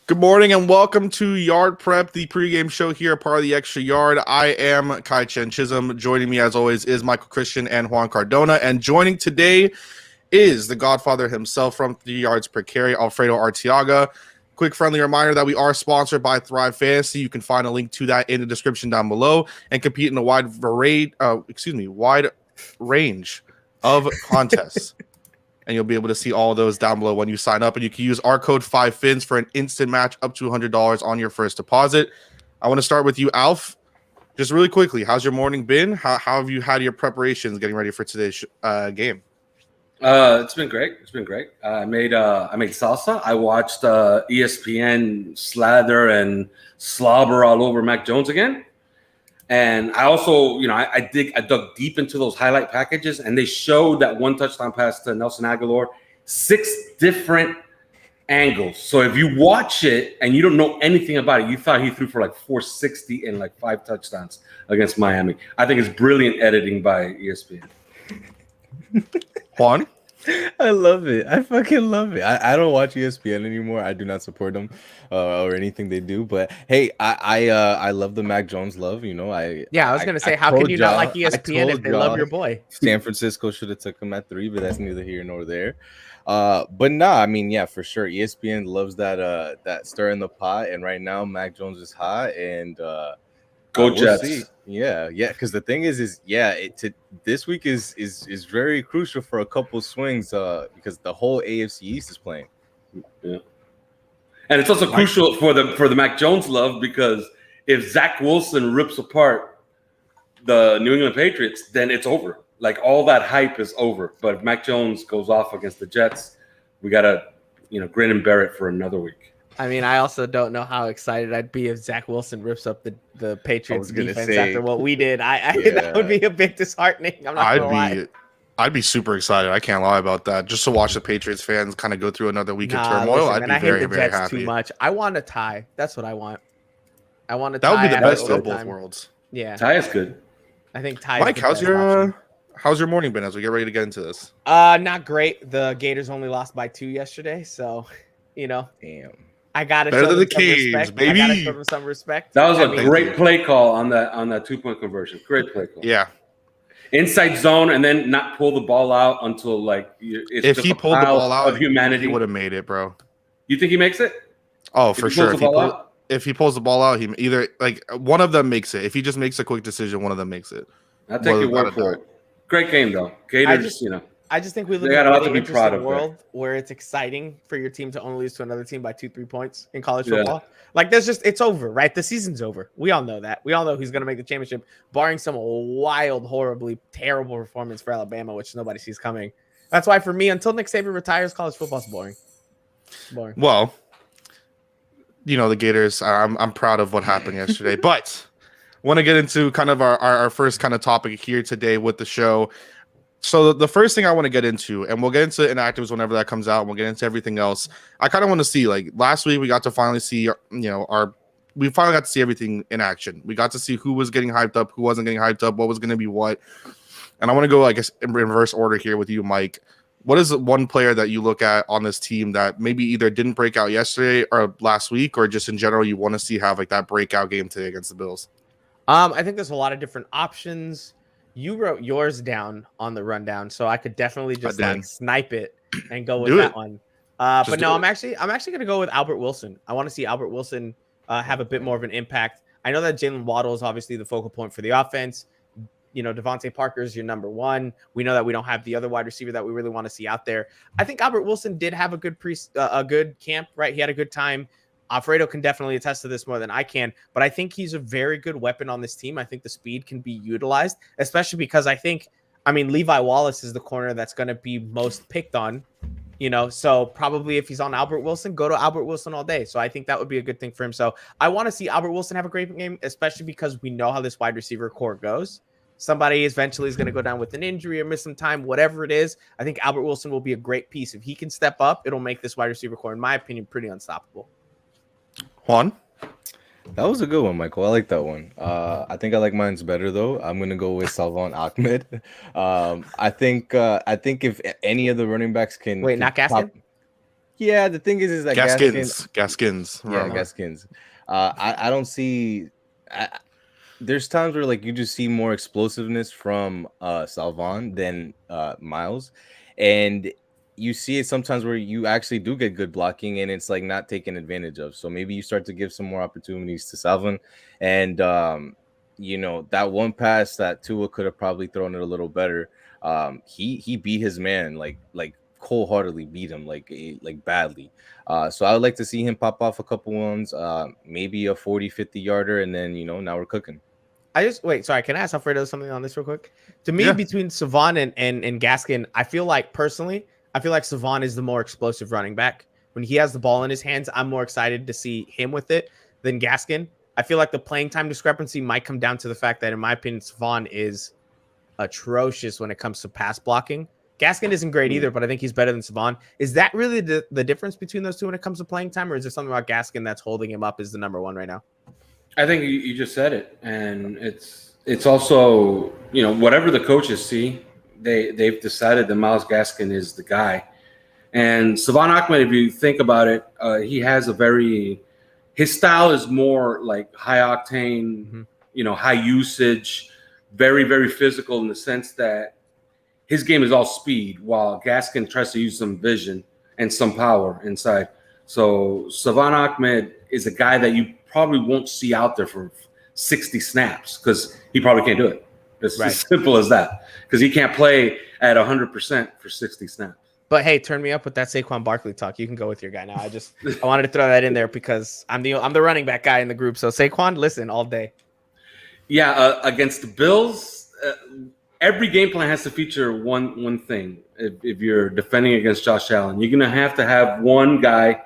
Good morning and welcome to Yard Prep, the pregame show here, part of the Extra Yard. I am Kai Chen Chisholm. Joining me, as always, is Michael Christian and Juan Cardona. And joining today is the Godfather himself from 3 yards per carry, Alfredo Arteaga. Quick friendly reminder that we are sponsored by ThriveFantasy. You can find a link to that in the description down below and compete in a wide range of contests. And you'll be able to see all of those down below when you sign up. And you can use our code 5FINS for an instant match up to $100 on your first deposit. I want to start with you, Alf. Just really quickly, how's your morning been? How have you had your preparations getting ready for today's game? It's been great. I made salsa. I watched ESPN slather and slobber all over Mac Jones again. And I also, I dug deep into those highlight packages, and they showed that one touchdown pass to Nelson Aguilar, 6 different angles. So if you watch it and you don't know anything about it, you thought he threw for like 460 and like 5 touchdowns against Miami. I think it's brilliant editing by ESPN. Juan? I love it. I fucking love it. I don't watch ESPN anymore. I do not support them or anything they do. But hey, I love the Mac Jones love. I was gonna say, how can you not like ESPN if they love your boy? San Francisco should have took him at 3, but that's neither here nor there. But nah, I mean, yeah, for sure. ESPN loves that stir in the pot, and right now Mac Jones is hot, and go Jets. See. Yeah, because the thing is this week is very crucial for a couple swings because the whole AFC East is playing. Yeah, and it's also crucial for the Mac Jones love, because if Zach Wilson rips apart the New England Patriots, then it's over. Like, all that hype is over. But if Mac Jones goes off against the Jets, we gotta grin and bear it for another week. I mean, I also don't know how excited I'd be if Zach Wilson rips up the Patriots defense after what we did. That would be a bit disheartening. I'm not gonna lie. I'd be super excited. I can't lie about that. Just to watch the Patriots fans kind of go through another week of turmoil, I'd be very, very happy. Too much. I want a tie. That's what I want. I want a tie. That would be the best of both worlds. Yeah, tie is good. I think tie. Mike, how's your morning been as we get ready to get into this? Not great. The Gators only lost by 2 yesterday, so damn. I gotta better show than the them Caves, baby. I gotta show them some respect. That was a great play call on that 2-point conversion. Great play call. Yeah. Inside zone, and then not pull the ball out until if he pulled the ball out of humanity, he would have made it, bro. You think he makes it? Oh, for sure. If he pulls the ball out, he either one of them makes it. If he just makes a quick decision, one of them makes it. I'll take your word for it. Great game though. Gators, I just think we live in a really interesting world where it's exciting for your team to only lose to another team by 2-3 points in college football. Like, it's over, right? The season's over. We all know that. We all know who's going to make the championship, barring some wild, horribly terrible performance for Alabama, which nobody sees coming. That's why, for me, until Nick Saban retires, college football's boring. Boring. Well, the Gators, I'm proud of what happened yesterday, but want to get into kind of our first kind of topic here today with the show. So the first thing I want to get into, and we'll get into inactives whenever that comes out, and we'll get into everything else. I kind of want to see, last week we got to finally see, we finally got to see everything in action. We got to see who was getting hyped up, who wasn't getting hyped up, what was going to be what. And I want to go, I guess, in reverse order here with you, Mike. What is one player that you look at on this team that maybe either didn't break out yesterday or last week, or just in general you want to see have that breakout game today against the Bills? I think there's a lot of different options. You wrote yours down on the rundown, so I could definitely just snipe it and go with that one. But no, I'm actually going to go with Albert Wilson. I want to see Albert Wilson have a bit more of an impact. I know that Jalen Waddle is obviously the focal point for the offense. Devontae Parker is your number one. We know that we don't have the other wide receiver that we really want to see out there. I think Albert Wilson did have a good camp, right? He had a good time. Alfredo can definitely attest to this more than I can, but I think he's a very good weapon on this team. I think the speed can be utilized, especially because Levi Wallace is the corner that's going to be most picked on, so probably if he's on Albert Wilson, go to Albert Wilson all day. So I think that would be a good thing for him. So I want to see Albert Wilson have a great game, especially because we know how this wide receiver core goes. Somebody eventually is going to go down with an injury or miss some time, whatever it is. I think Albert Wilson will be a great piece. If he can step up, it'll make this wide receiver core, in my opinion, pretty unstoppable. Juan? That was a good one, Michael. I like that one. I think I like mine's better though. I'm gonna go with Salvon Ahmed. I think if any of the running backs can not Gaskin. Yeah, the thing is that Gaskins. Yeah, Gaskins. I don't see. There's times where like you just see more explosiveness from Salvon than Miles, and you see it sometimes where you actually do get good blocking and it's like not taken advantage of. So maybe you start to give some more opportunities to Salvon, and that one pass that Tua could have probably thrown it a little better. He beat his man like wholeheartedly beat him like badly. So I would like to see him pop off a couple ones, maybe a 40-50 yarder, and then now we're cooking. Sorry, can I ask Alfredo something on this real quick? To me, between Savon and Gaskin, I feel like Savon is the more explosive running back. When he has the ball in his hands, I'm more excited to see him with it than Gaskin. I feel like the playing time discrepancy might come down to the fact that, in my opinion, Savon is atrocious when it comes to pass blocking. Gaskin isn't great either, but I think he's better than Savon. Is that really the difference between those two when it comes to playing time, or is there something about Gaskin that's holding him up as the number one right now? I think you just said it, and it's also whatever the coaches see, they've decided that Myles Gaskin is the guy, and Savon Ahmed. If you think about it, he has his style is more like high octane, high usage, very very physical in the sense that his game is all speed, while Gaskin tries to use some vision and some power inside. So Savon Ahmed is a guy that you probably won't see out there for 60 snaps because he probably can't do it. It's as simple as that, because he can't play at 100% for 60 snaps. But hey, turn me up with that Saquon Barkley talk. You can go with your guy now. I wanted to throw that in there because I'm the running back guy in the group. So Saquon, listen all day. Yeah, against the Bills, every game plan has to feature one thing. If you're defending against Josh Allen, you're gonna have to have one guy,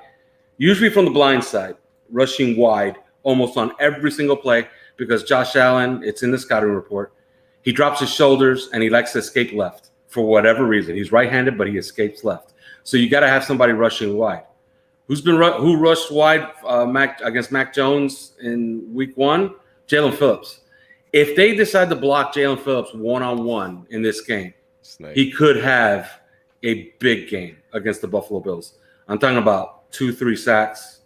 usually from the blind side, rushing wide almost on every single play, because Josh Allen, it's in the scouting report, he drops his shoulders and he likes to escape left for whatever reason. He's right-handed, but he escapes left. So you got to have somebody rushing wide. Who rushed wide against Mac Jones in week 1? Jalen Phillips. If they decide to block Jalen Phillips one-on-one in this game, he could have a big game against the Buffalo Bills. I'm talking about 2-3 sacks,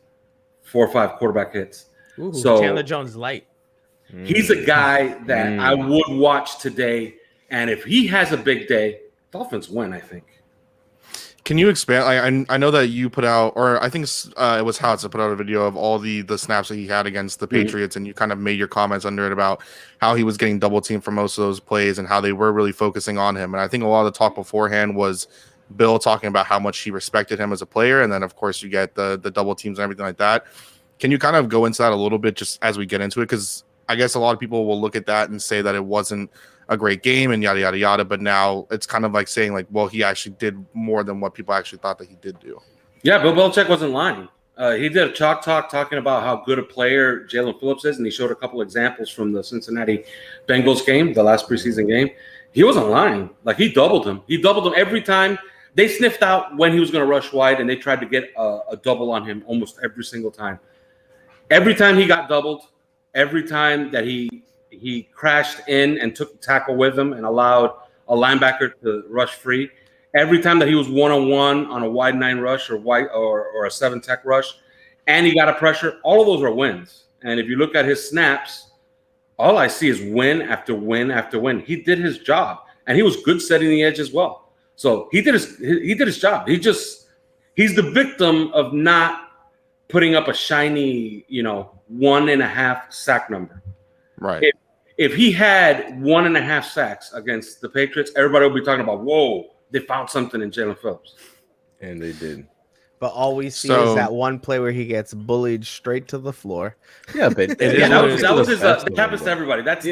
4 or 5 quarterback hits. Ooh, so Chandler Jones light. He's a guy that I would watch today, and if he has a big day, Dolphins win, I think. Can you expand? I know that you put out, or I think it was Houtz that put out a video of all the snaps that he had against the Patriots, and you kind of made your comments under it about how he was getting double teamed for most of those plays and how they were really focusing on him. And I think a lot of the talk beforehand was Bill talking about how much he respected him as a player, and then of course you get the double teams and everything like that. Can you kind of go into that a little bit just as we get into it? Because I guess a lot of people will look at that and say that it wasn't a great game and yada yada yada, but now it's kind of like saying like, well, he actually did more than what people actually thought that he did do. Yeah, Bill Belichick wasn't lying. He did a chalk talk talking about how good a player Jalen Phillips is, and he showed a couple examples from the Cincinnati Bengals game, the last preseason game. He wasn't lying. Like, he doubled him. He doubled him every time. They sniffed out when he was going to rush wide, and they tried to get a double on him almost every single time. Every time he got doubled, every time that he crashed in and took the tackle with him and allowed a linebacker to rush free, every time that he was one-on-one on a wide 9 rush or a 7-tech rush, and he got a pressure, all of those are wins. And if you look at his snaps, all I see is win after win after win. He did his job, and he was good setting the edge as well. So he did his job. He's the victim of not putting up a shiny, 1.5 sack number. Right. If he had 1.5 sacks against the Patriots, everybody would be talking about, whoa, they found something in Jalen Phillips. And they did. But all we see is that one play where he gets bullied straight to the floor. Yeah, but that happens to everybody. That's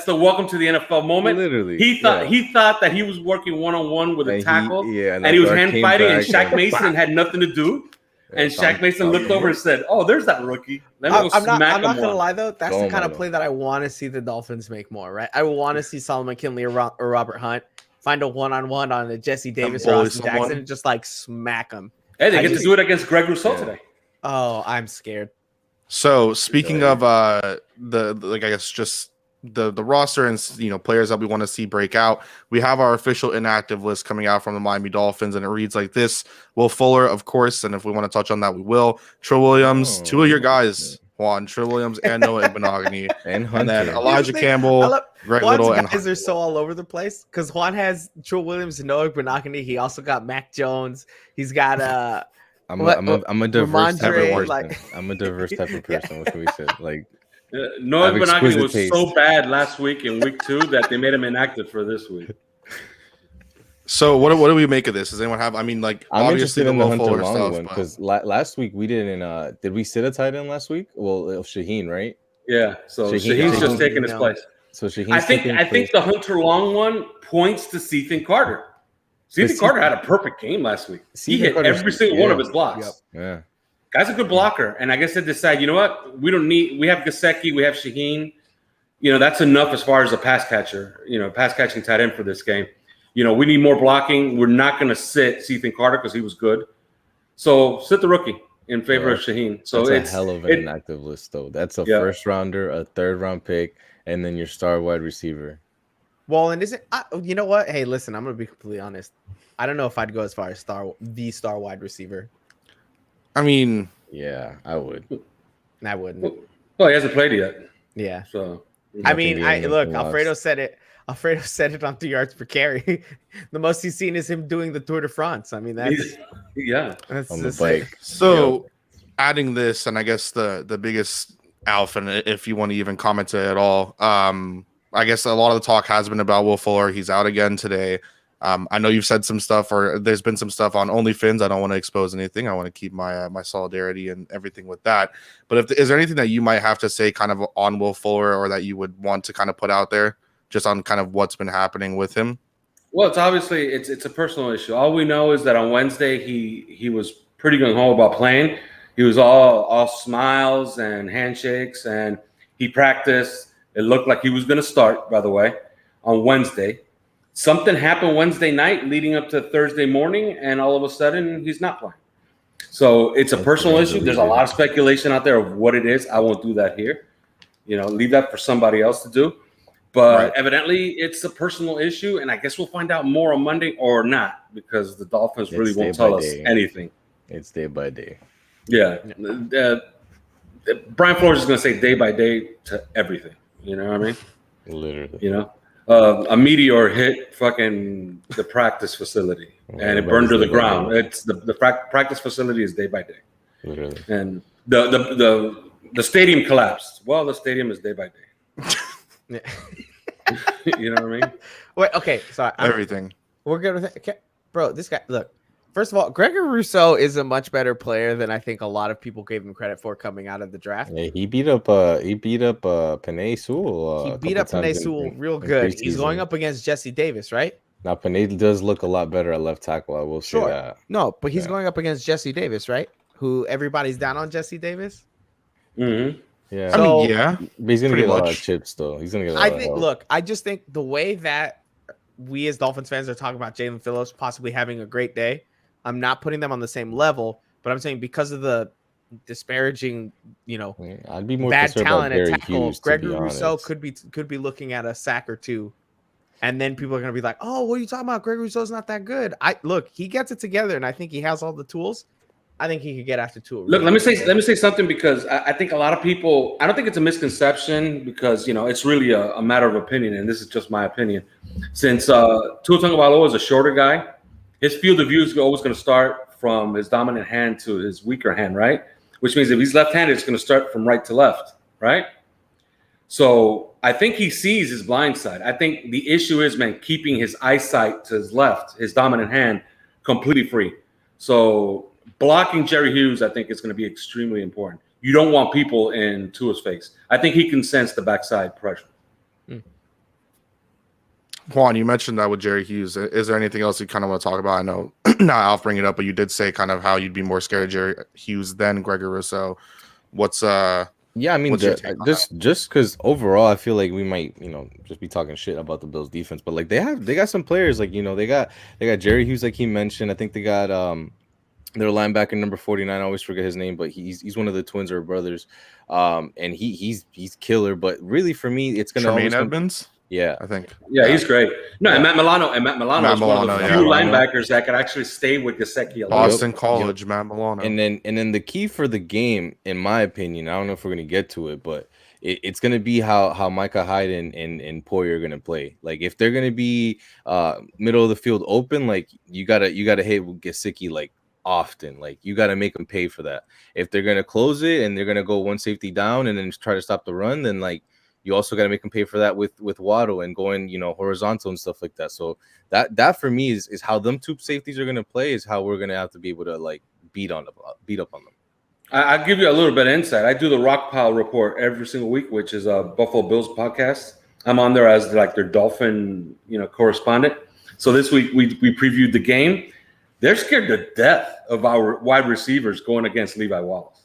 the welcome to the NFL moment. Literally, he thought that he was working one-on-one with a tackle, and he was hand fighting, and Shaq Mason had nothing to do. And Shaq Mason looked over and said, "Oh, there's that rookie." I'm not gonna lie though. That's the kind of play that I want to see the Dolphins make more. Right? I want to see Solomon Kinley or Robert Hunt find a one-on-one on a Jesse Davis or Austin Jackson and just like smack him. Hey, they get to do it against Greg Rousseau today. Oh, I'm scared. So speaking of I guess just the roster and players that we want to see break out, we have our official inactive list coming out from the Miami Dolphins, and it reads like this: Will Fuller, of course, and if we want to touch on that, we will. Trill Williams, two of your guys, Juan, Trill Williams and Noah Igbinoghene, and then Elijah Campbell, Greg Little, and guys are so all over the place because Juan has Trill Williams and Noah Igbinoghene. He also got Mac Jones. He's got I'm a diverse type of person. like- I'm a diverse type of person. What can we say? Like, Noah Igbinoghene was taste. so bad last week in week 2 that they made him inactive for this week. So what do we make of this? Does anyone have? I mean, like, I'm obviously interested in the Will Hunter Fuller Long stuff, one but- because last week we didn't. Did we sit a tight end last week? Well, Shaheen, right? Yeah, so Shaheen's just taking his place. So Shaheen. I think the Hunter Long one points to Ethan Carter. Ethan Carter had a perfect game last week. He hit every single one of his blocks. Yeah. Guy's a good blocker. And I guess they decide, you know what? We have Gesicki, we have Shaheen. That's enough as far as a pass catcher, pass catching tight end for this game. We need more blocking. We're not going to sit Ethan Carter because he was good. So sit the rookie in favor of Shaheen. So it's a hell of an inactive list, though. That's a first rounder, a third round pick, and then your star wide receiver. Well, and you know what? Hey, listen, I'm gonna be completely honest. I don't know if I'd go as far as the star wide receiver. I mean, yeah, I would. I wouldn't. Well, he hasn't played yet. Yeah. So I mean, look. Alfredo said it. Alfredo said it on 3 yards per carry. The most he's seen is him doing the Tour de France. I mean, that's on the bike. So adding this, and I guess the biggest alpha, and if you want to even comment it at all, I guess a lot of the talk has been about Will Fuller. He's out again today. I know you've said some stuff, or there's been some stuff on OnlyFins. I don't want to expose anything. I want to keep my my solidarity and everything with that. But is there anything that you might have to say kind of on Will Fuller, or that you would want to kind of put out there just on kind of what's been happening with him? Well, it's a personal issue. All we know is that on Wednesday he was pretty gung-ho about playing. He was all smiles and handshakes, and he practiced. It looked like he was going to start, by the way, on Wednesday. Something happened Wednesday night leading up to Thursday morning, and all of a sudden he's not playing. So it's a personal issue. There's a lot of speculation out there of what it is. I won't do that here. Leave that for somebody else to do. But evidently it's a personal issue, and I guess we'll find out more on Monday or not, because the Dolphins really won't tell us anything. It's day by day. Yeah. Brian Flores is going to say day by day to everything. You know what I mean? Literally. A meteor hit fucking the practice facility, and it burned to the ground. It's the practice facility is day by day. Literally. And the stadium collapsed. Well, the stadium is day by day. You know what I mean? Wait, okay, sorry. Everything. We're good with it. Okay. Bro, this guy, look. First of all, Gregory Rousseau is a much better player than I think a lot of people gave him credit for coming out of the draft. Yeah, he beat up Penei Sewell. He beat up Penei Sewell real good. He's going up against Jesse Davis, right? Now Penei does look a lot better at left tackle. I will say that. No, but he's going up against Jesse Davis, right? Who everybody's down on Jesse Davis. Mm-hmm. Yeah, I mean, yeah, but he's gonna get a lot of chips though. He's gonna get. I think. Look, I just think the way that we as Dolphins fans are talking about Jalen Phillips possibly having a great day, I'm not putting them on the same level, but I'm saying because of the disparaging, I'd be more bad talent at tackle, Hughes, Gregory Rousseau could be looking at a sack or two, and then people are gonna be like, "Oh, what are you talking about? Gregory Rousseau's not that good." Look, he gets it together, and I think he has all the tools. I think he could get after two. Look, let me say something, because I think a lot of people. I don't think it's a misconception, because it's really a matter of opinion, and this is just my opinion. Since Tua Tagovailoa is a shorter guy, his field of view is always going to start from his dominant hand to his weaker hand, right? Which means if he's left-handed, it's going to start from right to left, right? So I think he sees his blind side. I think the issue is, keeping his eyesight to his left, his dominant hand, completely free. So blocking Jerry Hughes, I think, is going to be extremely important. You don't want people in Tua's face. I think he can sense the backside pressure. Juan, you mentioned that with Jerry Hughes. Is there anything else you kind of want to talk about? I know not Alf bring it up, but you did say kind of how you'd be more scared of Jerry Hughes than Gregory Rousseau. What's Yeah, I mean, just because overall, I feel like we might, just be talking shit about the Bills defense, but like they got some players, like they got Jerry Hughes, like he mentioned. I think they got Their linebacker number 49, I always forget his name, but he's one of the twins or brothers. And he's killer. But really, for me, it's gonna Tremaine Edmonds. Yeah, I think. Yeah, he's great. No, Yeah. and Matt Milano is one of the few linebackers that could actually stay with Gesicki. Boston College, Matt Milano. And then the key for the game, in my opinion, I don't know if we're gonna get to it, but it's gonna be how Micah Hyde and Poyer are gonna play. Like if they're gonna be middle of the field open, like you gotta hit Gesicki like often. Like you gotta make them pay for that. If they're gonna close it and they're gonna go one safety down and then try to stop the run, then like you also got to make them pay for that with Waddle and going, horizontal and stuff like that. So that for me is how them two safeties are going to play, is how we're going to have to be able to like beat up on them. I'll give you a little bit of insight. I do the Rock Pile Report every single week, which is a Buffalo Bills podcast. I'm on there as like their Dolphin, correspondent. So this week we previewed the game. They're scared to death of our wide receivers going against Levi Wallace.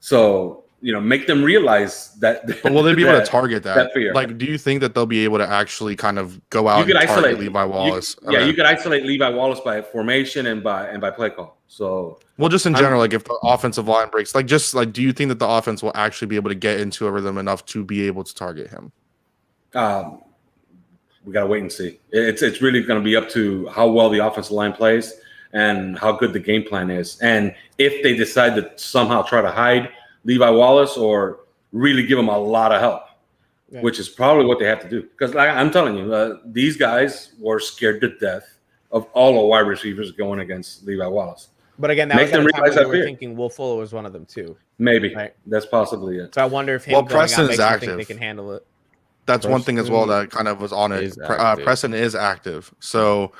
So make them realize that. But will they be able to target that? fear? Like, do you think that they'll be able to actually kind of go out and target Levi Wallace? You could isolate Levi Wallace by formation and by play call. So, well, just in general, like if the offensive line breaks, do you think that the offense will actually be able to get into a rhythm enough to be able to target him? We gotta wait and see. It's really going to be up to how well the offensive line plays and how good the game plan is, and if they decide to somehow try to hide Levi Wallace or really give him a lot of help, which is probably what they have to do. Because I'm telling you, these guys were scared to death of all the wide receivers going against Levi Wallace. But again, that was at a time when we were thinking Will Fuller was one of them too. Maybe. Right? That's possibly it. So I wonder if him Preston makes is active. Think they can handle it. That's one thing as well that kind of was on it. Preston is active. So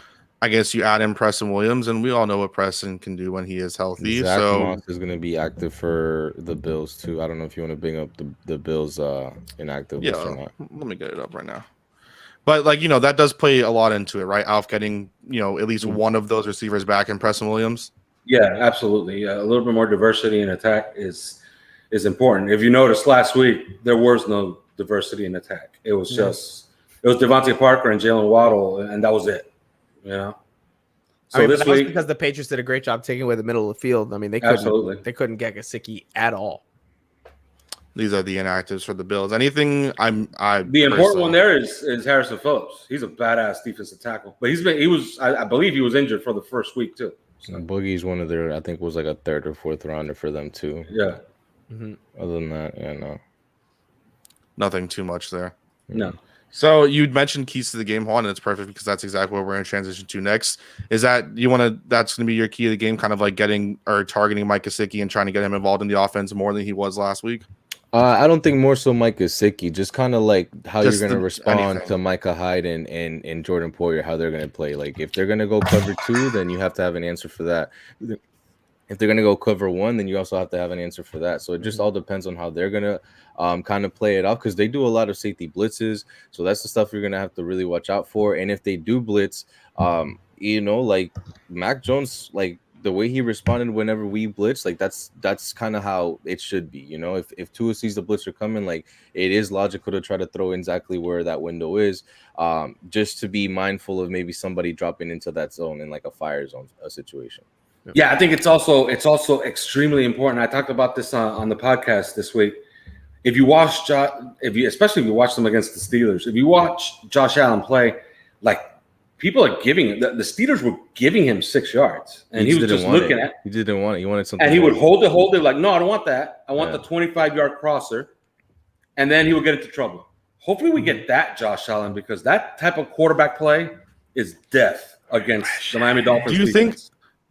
I guess you add in Preston Williams, and we all know what Preston can do when he is healthy. Zach so Moss is going to be active for the Bills too. I don't know if you want to bring up the Bills inactive list or not. Let me get it up right now. But that does play a lot into it, right? Alf getting at least one of those receivers back in Preston Williams. Yeah, absolutely. A little bit more diversity in attack is important. If you noticed last week, there was no diversity in attack. It was just it was Devontae Parker and Jalen Waddle, and that was it. So this week, because the Patriots did a great job taking away the middle of the field. I mean, they couldn't get Gesicki at all. These are the inactives for the Bills. Anything the important one there is Harrison Phillips. He's a badass defensive tackle, but I believe he was injured for the first week too. So Boogie's one of their, I think, was like a third or fourth rounder for them too. Yeah. Mm-hmm. Other than that, no. Nothing too much there. No. So you mentioned keys to the game, Juan, and it's perfect because that's exactly what we're going to transition to next. Is that that's going to be your key to the game, kind of like getting or targeting Mike Gesicki and trying to get him involved in the offense more than he was last week? I don't think more so Mike Gesicki, just kind of like how you're going to respond to Micah Hyde and Jordan Poyer, how they're going to play. Like if they're going to go cover 2, then you have to have an answer for that. If they're going to go cover 1, then you also have to have an answer for that. So it just all depends on how they're going to kind of play it off, because they do a lot of safety blitzes. So that's the stuff you're going to have to really watch out for. And if they do blitz, like Mac Jones, like the way he responded whenever we blitz, like that's kind of how it should be. If Tua sees the blitzer coming, like it is logical to try to throw exactly where that window is, just to be mindful of maybe somebody dropping into that zone in like a fire zone situation. Yeah, I think it's also extremely important. I talked about this on the podcast this week. If you watch especially if you watch them against the Steelers, if you watch Josh Allen play, like people are giving the Steelers were giving him 6 yards, and he was just looking at. He didn't want it. He wanted something, and he would hold it like, no, I don't want that. I want the 25-yard crosser, and then he would get into trouble. Hopefully, we get that Josh Allen, because that type of quarterback play is death against the Miami Dolphins.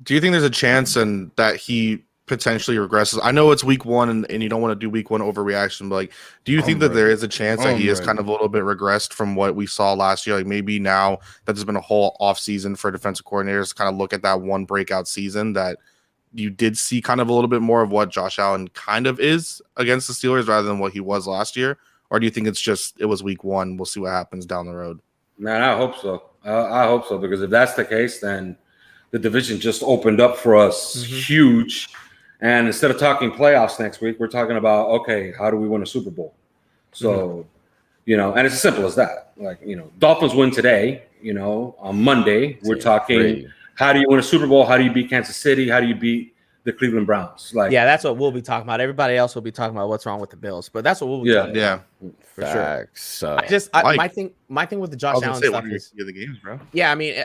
Do you think there's a chance and that he potentially regresses? I know it's week 1 and you don't want to do week 1 overreaction, but like, do you think that there is a chance that he is kind of a little bit regressed from what we saw last year? Like maybe now that there's been a whole off season for defensive coordinators to kind of look at that one breakout season, that you did see kind of a little bit more of what Josh Allen kind of is against the Steelers rather than what he was last year? Or do you think it was week 1? We'll see what happens down the road. Man, I hope so. I hope so, because if that's the case, then the division just opened up for us huge. And instead of talking playoffs next week, we're talking about, okay, how do we win a Super Bowl? So, and it's as simple as that. Like, Dolphins win today, on Monday, we're talking, How do you win a Super Bowl? How do you beat Kansas City? How do you beat the Cleveland Browns? Like, yeah, that's what we'll be talking about. Everybody else will be talking about what's wrong with the Bills, but that's what we'll be talking about. For Facts. sure. My thing with the Josh Allen stuff is the games, bro. Yeah, I mean,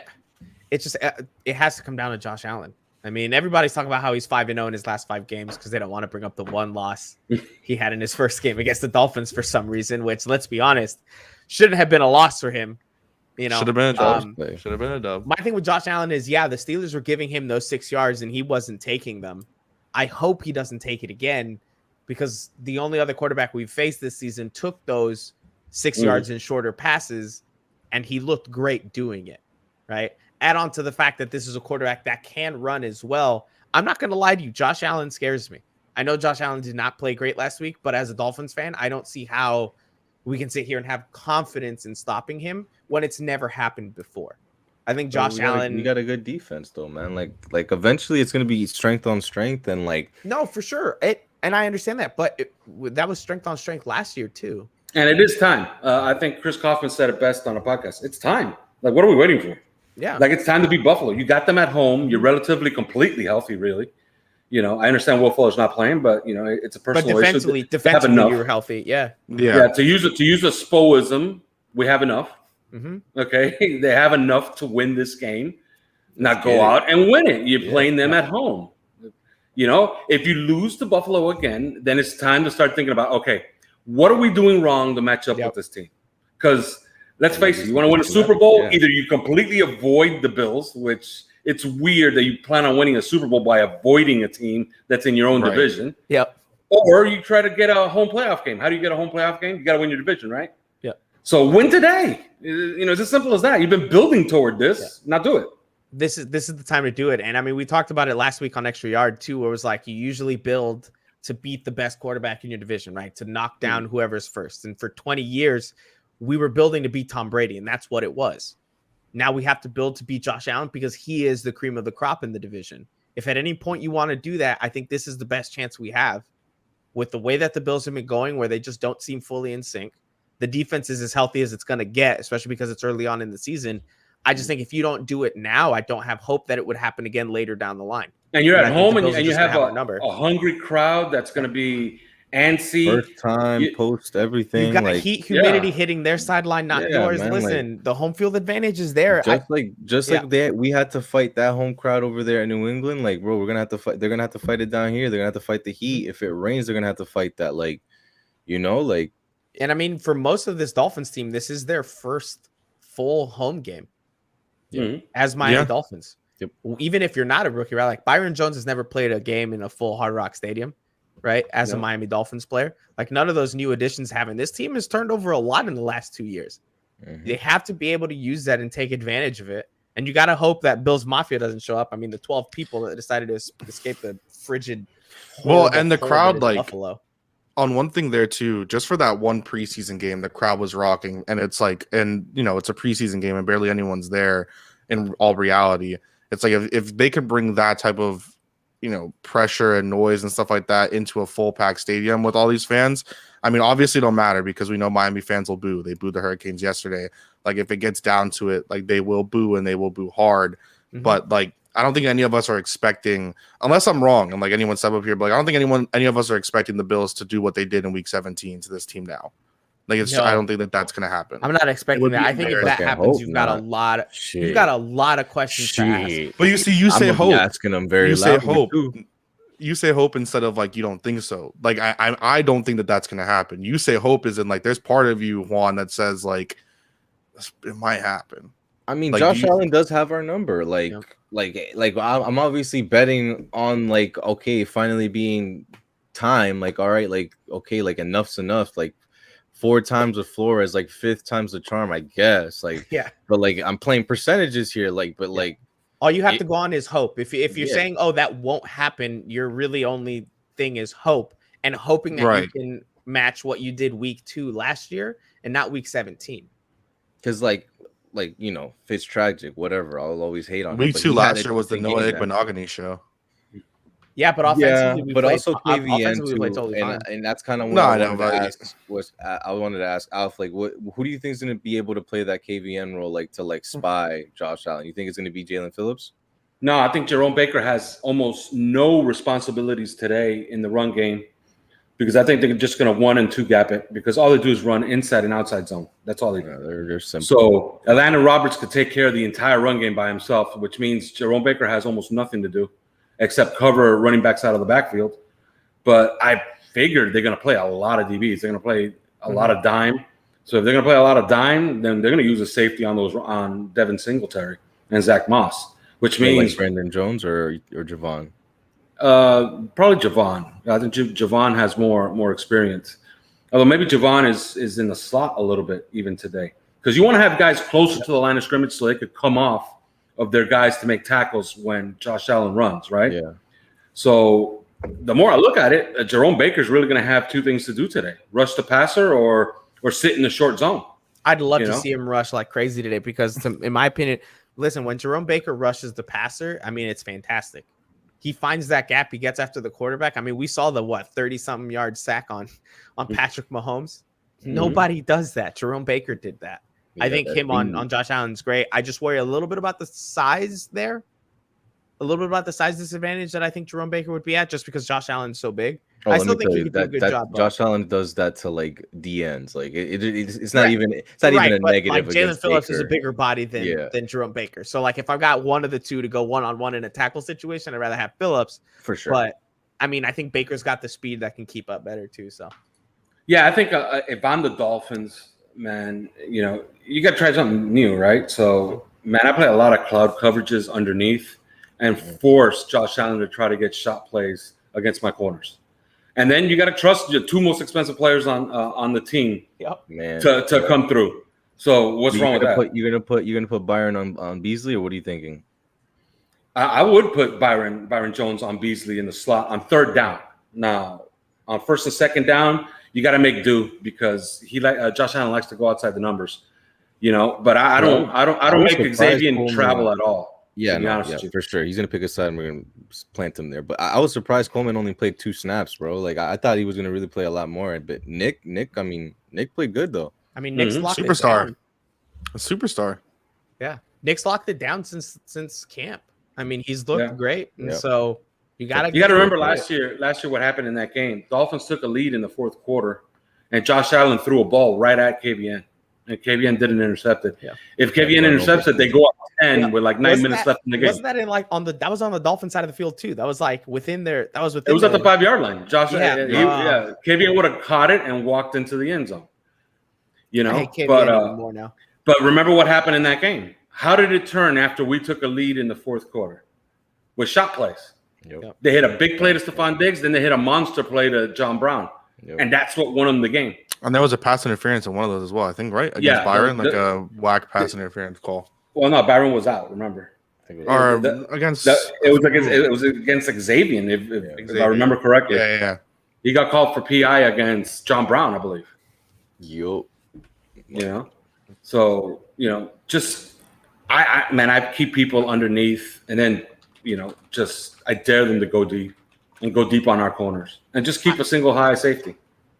it just it has to come down to Josh Allen. I mean, everybody's talking about how he's 5-0 in his last 5 games because they don't want to bring up the one loss he had in his first game against the Dolphins for some reason, which, let's be honest, shouldn't have been a loss for him. You know, should have been a dub. My thing with Josh Allen is, yeah, the Steelers were giving him those 6 yards and he wasn't taking them. I hope he doesn't take it again, because the only other quarterback we've faced this season took those 6 yards in shorter passes, and he looked great doing it, right? Add on to the fact that this is a quarterback that can run as well. I'm not going to lie to you. Josh Allen scares me. I know Josh Allen did not play great last week, but as a Dolphins fan, I don't see how we can sit here and have confidence in stopping him when it's never happened before. I think Josh Allen. You got a good defense, though, man. Like eventually it's going to be strength on strength, and like. No, for sure. And I understand that, but that was strength on strength last year too. And it is time. I think Chris Kaufman said it best on a podcast. It's time. Like, what are we waiting for? Yeah. Like, it's time to beat Buffalo. You got them at home. You're relatively completely healthy, really. You know, I understand Will Fuller's not playing, but, you know, it's a personal issue. But defensively, you're healthy. Yeah. To use a spoism, we have enough. Mm-hmm. Okay. They have enough to win this game. Not go out and win it. You're playing them at home. You know, if you lose to Buffalo again, then it's time to start thinking about, okay, what are we doing wrong to match up with this team? Because let's face it, you want to win a Super Bowl, either you completely avoid the Bills, which it's weird that you plan on winning a Super Bowl by avoiding a team that's in your own division. Yep. Or you try to get a home playoff game. How do you get a home playoff game? You got to win your division, right? Yeah. So win today. You know, it's as simple as that. You've been building toward this. Now do it. This is the time to do it. And I mean, we talked about it last week on Extra Yard too, where it was like you usually build to beat the best quarterback in your division, right? To knock down whoever's first. And for 20 years, we were building to beat Tom Brady, and that's what it was. Now we have to build to beat Josh Allen because he is the cream of the crop in the division. If at any point you want to do that, I think this is the best chance we have with the way that the Bills have been going, where they just don't seem fully in sync. The defense is as healthy as it's going to get, especially because it's early on in the season. I just think if you don't do it now, I don't have hope that it would happen again later down the line. And you're at home and you have a hungry crowd that's going to be antsy. First time, post everything. You got heat, humidity hitting their sideline, not yours. Man, listen, the home field advantage is there. Just like that, we had to fight that home crowd over there in New England. Like, bro, we're gonna have to fight. They're gonna have to fight it down here. They're gonna have to fight the heat. If it rains, they're gonna have to fight that. Like, you know, like. And I mean, for most of this Dolphins team, this is their first full home game as Miami Dolphins. Yep. Even if you're not a rookie, right? Like Byron Jones has never played a game in a full Hard Rock Stadium, right? As a Miami Dolphins player, like none of those new additions have. And this team has turned over a lot in the last 2 years. They have to be able to use that and take advantage of it. And you got to hope that Bills Mafia doesn't show up. I mean, the 12 people that decided to escape the frigid. And the crowd, like Buffalo. On one thing there too, just for that one preseason game, the crowd was rocking, and it's like, and you know, it's a preseason game and barely anyone's there in all reality. It's like if they could bring that type of, you know, pressure and noise and stuff like that into a full pack stadium with all these fans. I mean, obviously it don't matter because we know Miami fans will boo. They booed the Hurricanes yesterday. Like if it gets down to it, like they will boo and they will boo hard. But like, I don't think any of us are expecting, unless I'm wrong, and like anyone step up here, but like, I don't think any of us are expecting the Bills to do what they did in Week 17 to this team now. Like it's, I don't think that that's going to happen. I'm not expecting that. I think if that happens, you've got a lot of questions to ask. But you see, you say hope. Asking them very you say hope. Too. You say hope instead of like you don't think so. Like I don't think that that's going to happen. You say hope is in like there's part of you, Juan, that says like it might happen. I mean, like, Josh Allen does have our number. Like I'm obviously betting on like, okay, finally being time. Like, all right, like, okay, like enough's enough. Like 4 times with Flores, like 5th time's the charm, I guess. Like, but like I'm playing percentages here. Like, but like all you have to go on is hope. If you're saying, oh, that won't happen, your really only thing is hope and hoping that you can match what you did week 2 last year and not week 17. Because like, you know, if it's tragic, whatever, I'll always hate on week 2 last year was the Noah Ekbenogany show. Yeah, but offensively, offensively we played totally fine. And that's kind of what I wanted to ask Alf, like, who do you think is going to be able to play that KVN role, like to like spy Josh Allen? You think it's going to be Jalen Phillips? No, I think Jerome Baker has almost no responsibilities today in the run game because I think they're just going to 1 and 2 gap it because all they do is run inside and outside zone. That's all they do. They're simple. So Atlanta Roberts could take care of the entire run game by himself, which means Jerome Baker has almost nothing to do except cover running backs out of the backfield. But I figured they're going to play a lot of DBs. They're going to play a lot of dime. So if they're going to play a lot of dime, then they're going to use a safety on Devin Singletary and Zach Moss, which means like Brandon Jones or Javon. Probably Javon. I think Javon has more experience. Although maybe Javon is in the slot a little bit even today because you want to have guys closer to the line of scrimmage so they could come off of their guys to make tackles when Josh Allen runs, right? Yeah. So the more I look at it, Jerome Baker's really going to have 2 things to do today: rush the passer or sit in the short zone. I'd love to see him rush like crazy today because, in my opinion, listen, when Jerome Baker rushes the passer, I mean, it's fantastic. He finds that gap. He gets after the quarterback. I mean, we saw the 30-something yard sack on Patrick Mahomes. Mm-hmm. Nobody does that. Jerome Baker did that. Yeah, I think him on Josh Allen's great. I just worry a little bit about the size there. A little bit about the size disadvantage that I think Jerome Baker would be at just because Josh Allen's so big. I still think he could do a good job. Josh Allen does that to like DNs. Like it's not even a negative. Like Jalen Phillips is a bigger body than Jerome Baker. So like if I've got one of the two to go 1-on-1 in a tackle situation, I'd rather have Phillips for sure. But I mean, I think Baker's got the speed that can keep up better too. So yeah, I think if I'm the Dolphins, man, you got to try something new, right? So man, I play a lot of cloud coverages underneath and force Josh Allen to try to get shot plays against my corners. And then you got to trust your 2 most expensive players on the team to come through. So what's wrong with that? You're gonna put Byron on Beasley, or what are you thinking? I would put Byron Jones on Beasley in the slot on 3rd down. Now on 1st and 2nd down, you got to make do because Josh Allen likes to go outside the numbers. But I don't make Xavier travel at all. Yeah, for sure. He's gonna pick a side, and we're gonna plant him there. But I was surprised Coleman only played 2 snaps, bro. Like I thought he was gonna really play a lot more. But Nick played good though. I mean, Nick's locked it down. A superstar. Yeah, Nick's locked it down since camp. I mean, he's looked great, and so you gotta remember last year what happened in that game. Dolphins took a lead in the 4th quarter, and Josh Allen threw a ball right at KVN. And KVN didn't intercept it. Yeah. If KVN intercepts it, they go up 10 with like 9 minutes left in the game. Wasn't that that was on the Dolphin side of the field too? That was like within there. That was within. It was at the 5-yard line. Josh, KVN would have caught it and walked into the end zone. I hate KVN more now. But remember what happened in that game? How did it turn after we took a lead in the 4th quarter? With shot plays. Yep. They hit a big play to Stephon Diggs, then they hit a monster play to John Brown. Yep. And that's what won them the game. And there was a pass interference in one of those as well, I think, right? Against Byron, a whack pass interference call. Well, no, Byron was out, remember. It was against Xavier, if I remember correctly. Yeah. He got called for PI against John Brown, I believe. Yup. So, I keep people underneath and then, I dare them to go deep and go deep on our corners and just keep a single high safety.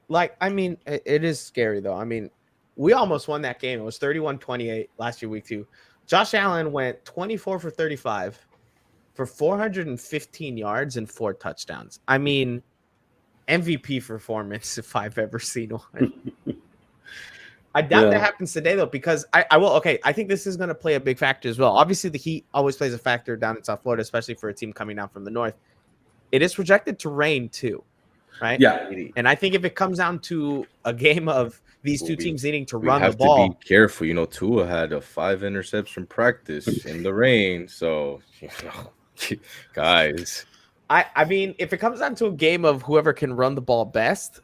Like, I mean, it is scary, though. I mean, we almost won that game. It was 31-28 last year, week 2. Josh Allen went 24 for 35 for 415 yards and 4 touchdowns. I mean, MVP performance if I've ever seen one. I doubt that happens today, though, because I will. Okay, I think this is going to play a big factor as well. Obviously, the heat always plays a factor down in South Florida, especially for a team coming down from the north. It is projected to rain, too. Right. Yeah. And I think if it comes down to a game of these two teams needing to run the ball, to be careful. Tua had a 5 interception practice in the rain. So, guys, I mean, if it comes down to a game of whoever can run the ball best,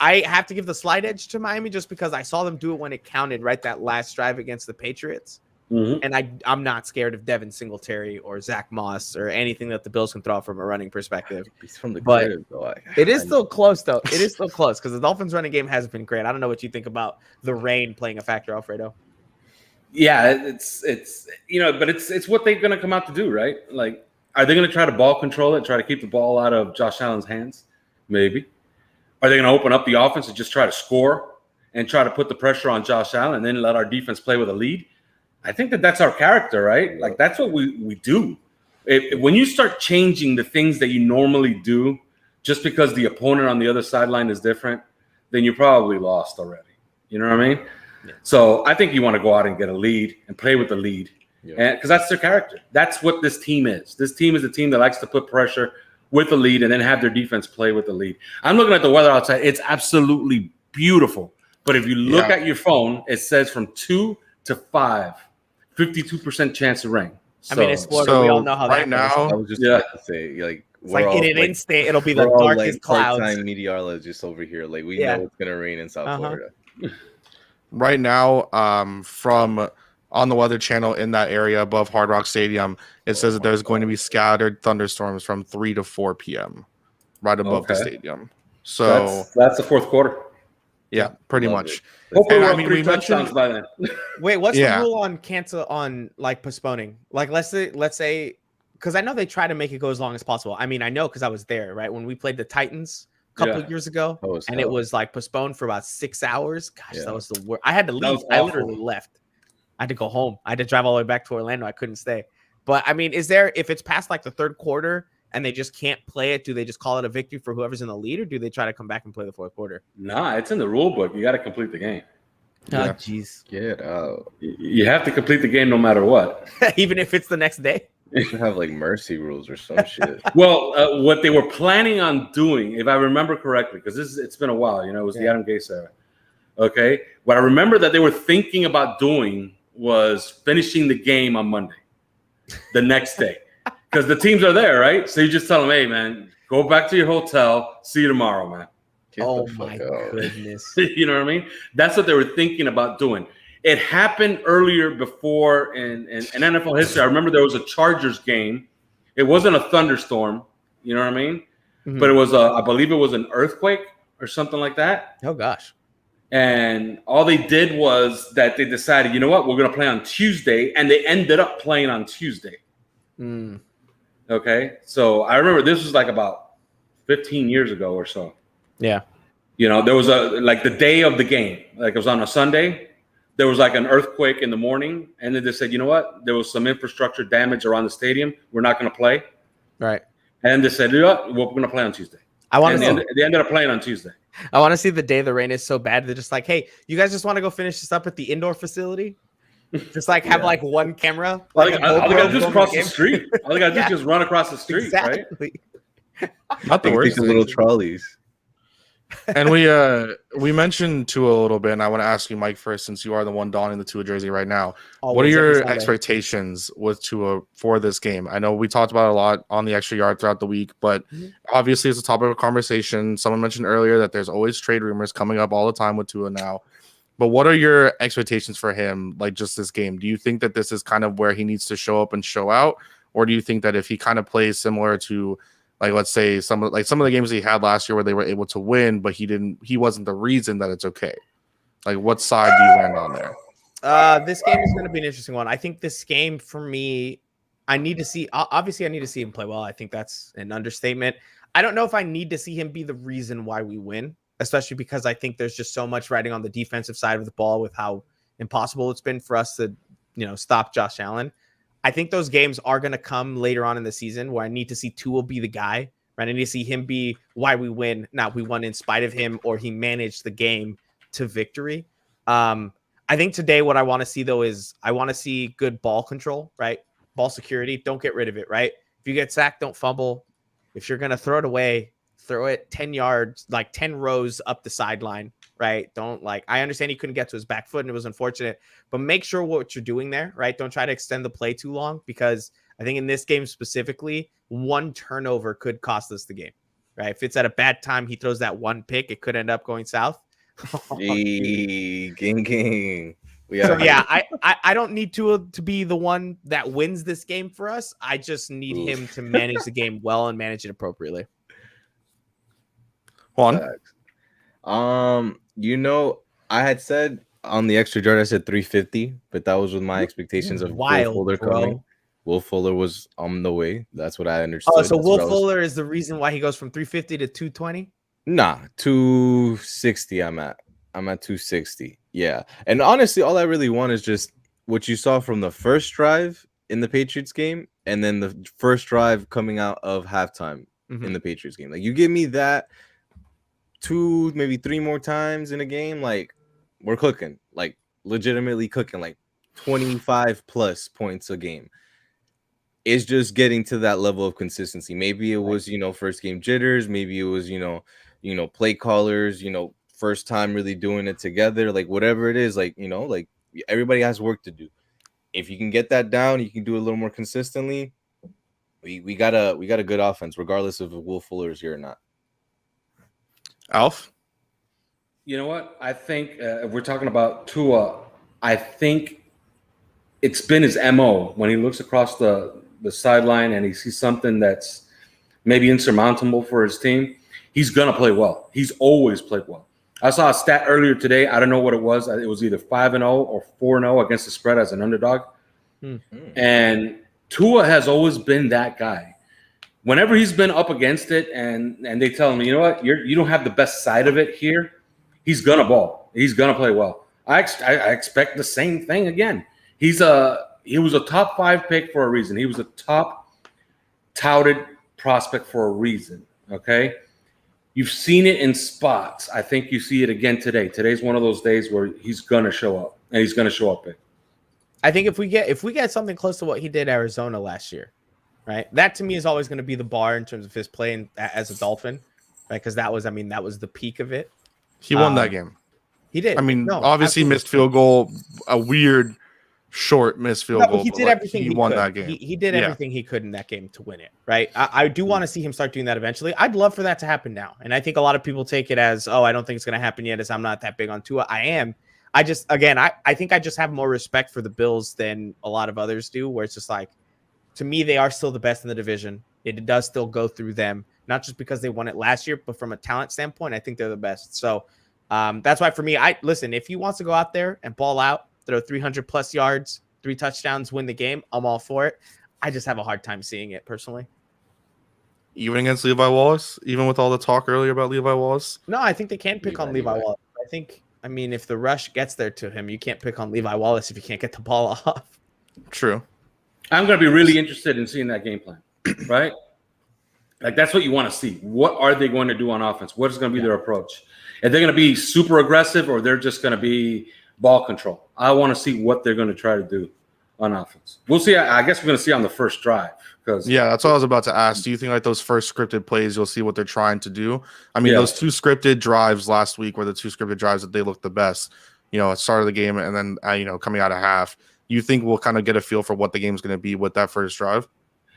I have to give the slight edge to Miami just because I saw them do it when it counted. Right, that last drive against the Patriots. Mm-hmm. And I'm not scared of Devin Singletary or Zach Moss or anything that the Bills can throw from a running perspective. It is still close, though. It is still close because the Dolphins' running game has been great. I don't know what you think about the rain playing a factor, Alfredo. Yeah, it's but it's what they're going to come out to do, right? Like, are they going to try to ball control it, try to keep the ball out of Josh Allen's hands? Maybe. Are they going to open up the offense and just try to score and try to put the pressure on Josh Allen and then let our defense play with a lead? I think that's our character, right? Like that's what we do. When you start changing the things that you normally do just because the opponent on the other sideline is different, then you're probably lost already. You know what I mean? Yeah. So I think you want to go out and get a lead and play with the lead, because that's their character. That's what this team is. This team is a team that likes to put pressure with the lead and then have their defense play with the lead. I'm looking at the weather outside. It's absolutely beautiful. But if you look at your phone, it says from 2 to 5, 52% chance of rain. I mean, it's Florida. We all know how right that goes. I was just about to say, like, it's like in an instant, it'll be the all, darkest like, clouds. Part-time meteorologists over here. Like, we know it's gonna rain in South Florida. Right now, from on the Weather Channel in that area above Hard Rock Stadium, it says that there's going to be scattered thunderstorms from 3 to 4 p.m. right above the stadium. So that's the fourth quarter. Yeah, pretty much. Hopefully, we mentioned by then. Wait, what's the rule on postponing? Like, let's say, because I know they try to make it go as long as possible. I mean, I know because I was there, right? When we played the Titans a couple of years ago, and it was like postponed for about 6 hours. Gosh, that was the worst. I had to leave. I literally left. I had to go home. I had to drive all the way back to Orlando. I couldn't stay. But I mean, if it's past like the third quarter and they just can't play it, do they just call it a victory for whoever's in the lead, or do they try to come back and play the fourth quarter? Nah, it's in the rule book. You got to complete the game. Oh, jeez. Get out. You have to complete the game no matter what. Even if it's the next day? You should have like mercy rules or some shit. Well, what they were planning on doing, if I remember correctly, because it's been a while, it was the Adam Gase era. Okay. What I remember that they were thinking about doing was finishing the game on Monday, the next day. Because the teams are there, right? So you just tell them, hey, man, go back to your hotel. See you tomorrow, man. Oh, my goodness. You know what I mean? That's what they were thinking about doing. It happened earlier before in NFL history. I remember there was a Chargers game. It wasn't a thunderstorm. You know what I mean? Mm-hmm. But it was, I believe it was an earthquake or something like that. Oh, gosh. And all they did was that they decided, you know what? We're going to play on Tuesday. And they ended up playing on Tuesday. Mm. Okay, so I remember this was like about 15 years ago or so. Yeah. There was the day of the game, like it was on a Sunday. There was like an earthquake in the morning. And then they said, you know what? There was some infrastructure damage around the stadium. We're not going to play. Right. And they said, you know what? We're going to play on Tuesday. They ended up playing on Tuesday. I want to see the day the rain is so bad. They're just like, hey, you guys just want to go finish this up at the indoor facility? Just like have like one camera. All they gotta do is cross the street. All they gotta do is just run across the street, right? Not the worst. Little trolleys. And we mentioned Tua a little bit, and I want to ask you, Mike, first, since you are the one donning the Tua jersey right now. What are your expectations with Tua for this game? I know we talked about it a lot on the Extra Yard throughout the week, but obviously it's a topic of conversation. Someone mentioned earlier that there's always trade rumors coming up all the time with Tua now. But what are your expectations for him, like just this game? Do you think that this is kind of where he needs to show up and show out? Or do you think that if he kind of plays similar to, like, let's say some of the games he had last year where they were able to win, but he wasn't the reason, that it's okay? Like, what side do you land on there? This game is going to be an interesting one. I think this game for me, I need to see him play well. I think that's an understatement. I don't know if I need to see him be the reason why we win, especially because I think there's just so much riding on the defensive side of the ball with how impossible it's been for us to, stop Josh Allen. I think those games are going to come later on in the season where I need to see Tua be the guy, right? I need to see him be why we win. Not we won in spite of him, or he managed the game to victory. I think today what I want to see, though, is I want to see good ball control, right? Ball security. Don't get rid of it, right? If you get sacked, don't fumble. If you're going to throw it away, throw it 10 yards, like 10 rows up the sideline, right? I understand he couldn't get to his back foot and it was unfortunate, but make sure what you're doing there, right? Don't try to extend the play too long, because I think in this game specifically, one turnover could cost us the game, right? If it's at a bad time, he throws that one pick, it could end up going south. King. I don't need to be the one that wins this game for us. I just need him to manage the game well and manage it appropriately. Juan? I had said on the Extra Yard, I said 350, but that was with my expectations of Will Fuller coming. Will Fuller was on the way. That's what I understood. Oh, so Will Fuller is the reason why he goes from 350 to 220? Nah, 260 I'm at 260. Yeah. And honestly, all I really want is just what you saw from the first drive in the Patriots game, and then the first drive coming out of halftime in the Patriots game. Like, you give me that 2, maybe 3 more times in a game, like, we're cooking, like, legitimately cooking, like 25 plus points a game. It's just getting to that level of consistency. Maybe it was, first game jitters. Maybe it was, play callers, first time really doing it together. Like, whatever it is, like, like, everybody has work to do. If you can get that down, you can do it a little more consistently. We got a good offense, regardless of if Will Fuller is here or not. Alf? You know what? I think if we're talking about Tua, I think it's been his MO when he looks across the sideline and he sees something that's maybe insurmountable for his team. He's going to play well. He's always played well. I saw a stat earlier today. I don't know what it was. It was either 5-0 or 4-0 against the spread as an underdog. And Tua has always been that guy. Whenever he's been up against it and they tell him, you know what, you don't have the best side of it here, he's going to ball. He's going to play well. I expect the same thing again. He was a top 5 pick for a reason. He was a top touted prospect for a reason, okay? You've seen it in spots. I think you see it again today. Today's one of those days where he's going to show up, and he's going to show up big. I think if we get something close to what he did Arizona last year, right? That to me is always going to be the bar in terms of his play as a Dolphin, right? Because that was the peak of it. He won that game. He did. I mean, no, obviously absolutely. Missed field goal, a weird short missed field goal. He did everything. He won could. that game. He did everything he could in that game to win it, right? I do want to see him start doing that eventually. I'd love for that to happen now. And I think a lot of people take it as, oh, I don't think it's going to happen yet, as I'm not that big on Tua. I am. I think I just have more respect for the Bills than a lot of others do, where it's just like, to me, they are still the best in the division. It does still go through them, not just because they won it last year, but from a talent standpoint, I think they're the best. So that's why for me, listen, if he wants to go out there and ball out, throw 300 plus yards, 3 touchdowns, win the game, I'm all for it. I just have a hard time seeing it personally. Even against Levi Wallace, even with all the talk earlier about Levi Wallace? No, I think they can pick on Levi Wallace. I mean, if the rush gets there to him, you can't pick on Levi Wallace if you can't get the ball off. True. I'm going to be really interested in seeing that game plan, right? Like, that's what you want to see. What are they going to do on offense? What is going to be their approach? Are they going to be super aggressive, or they're just going to be ball control? I want to see what they're going to try to do on offense. We'll see. I guess we're going to see on the first drive. Yeah, that's what I was about to ask. Do you think like those first scripted plays, you'll see what they're trying to do? I mean, those 2 scripted drives last week were the 2 scripted drives that they looked the best, at start of the game and then, coming out of half. You think we'll kind of get a feel for what the game's going to be with that first drive?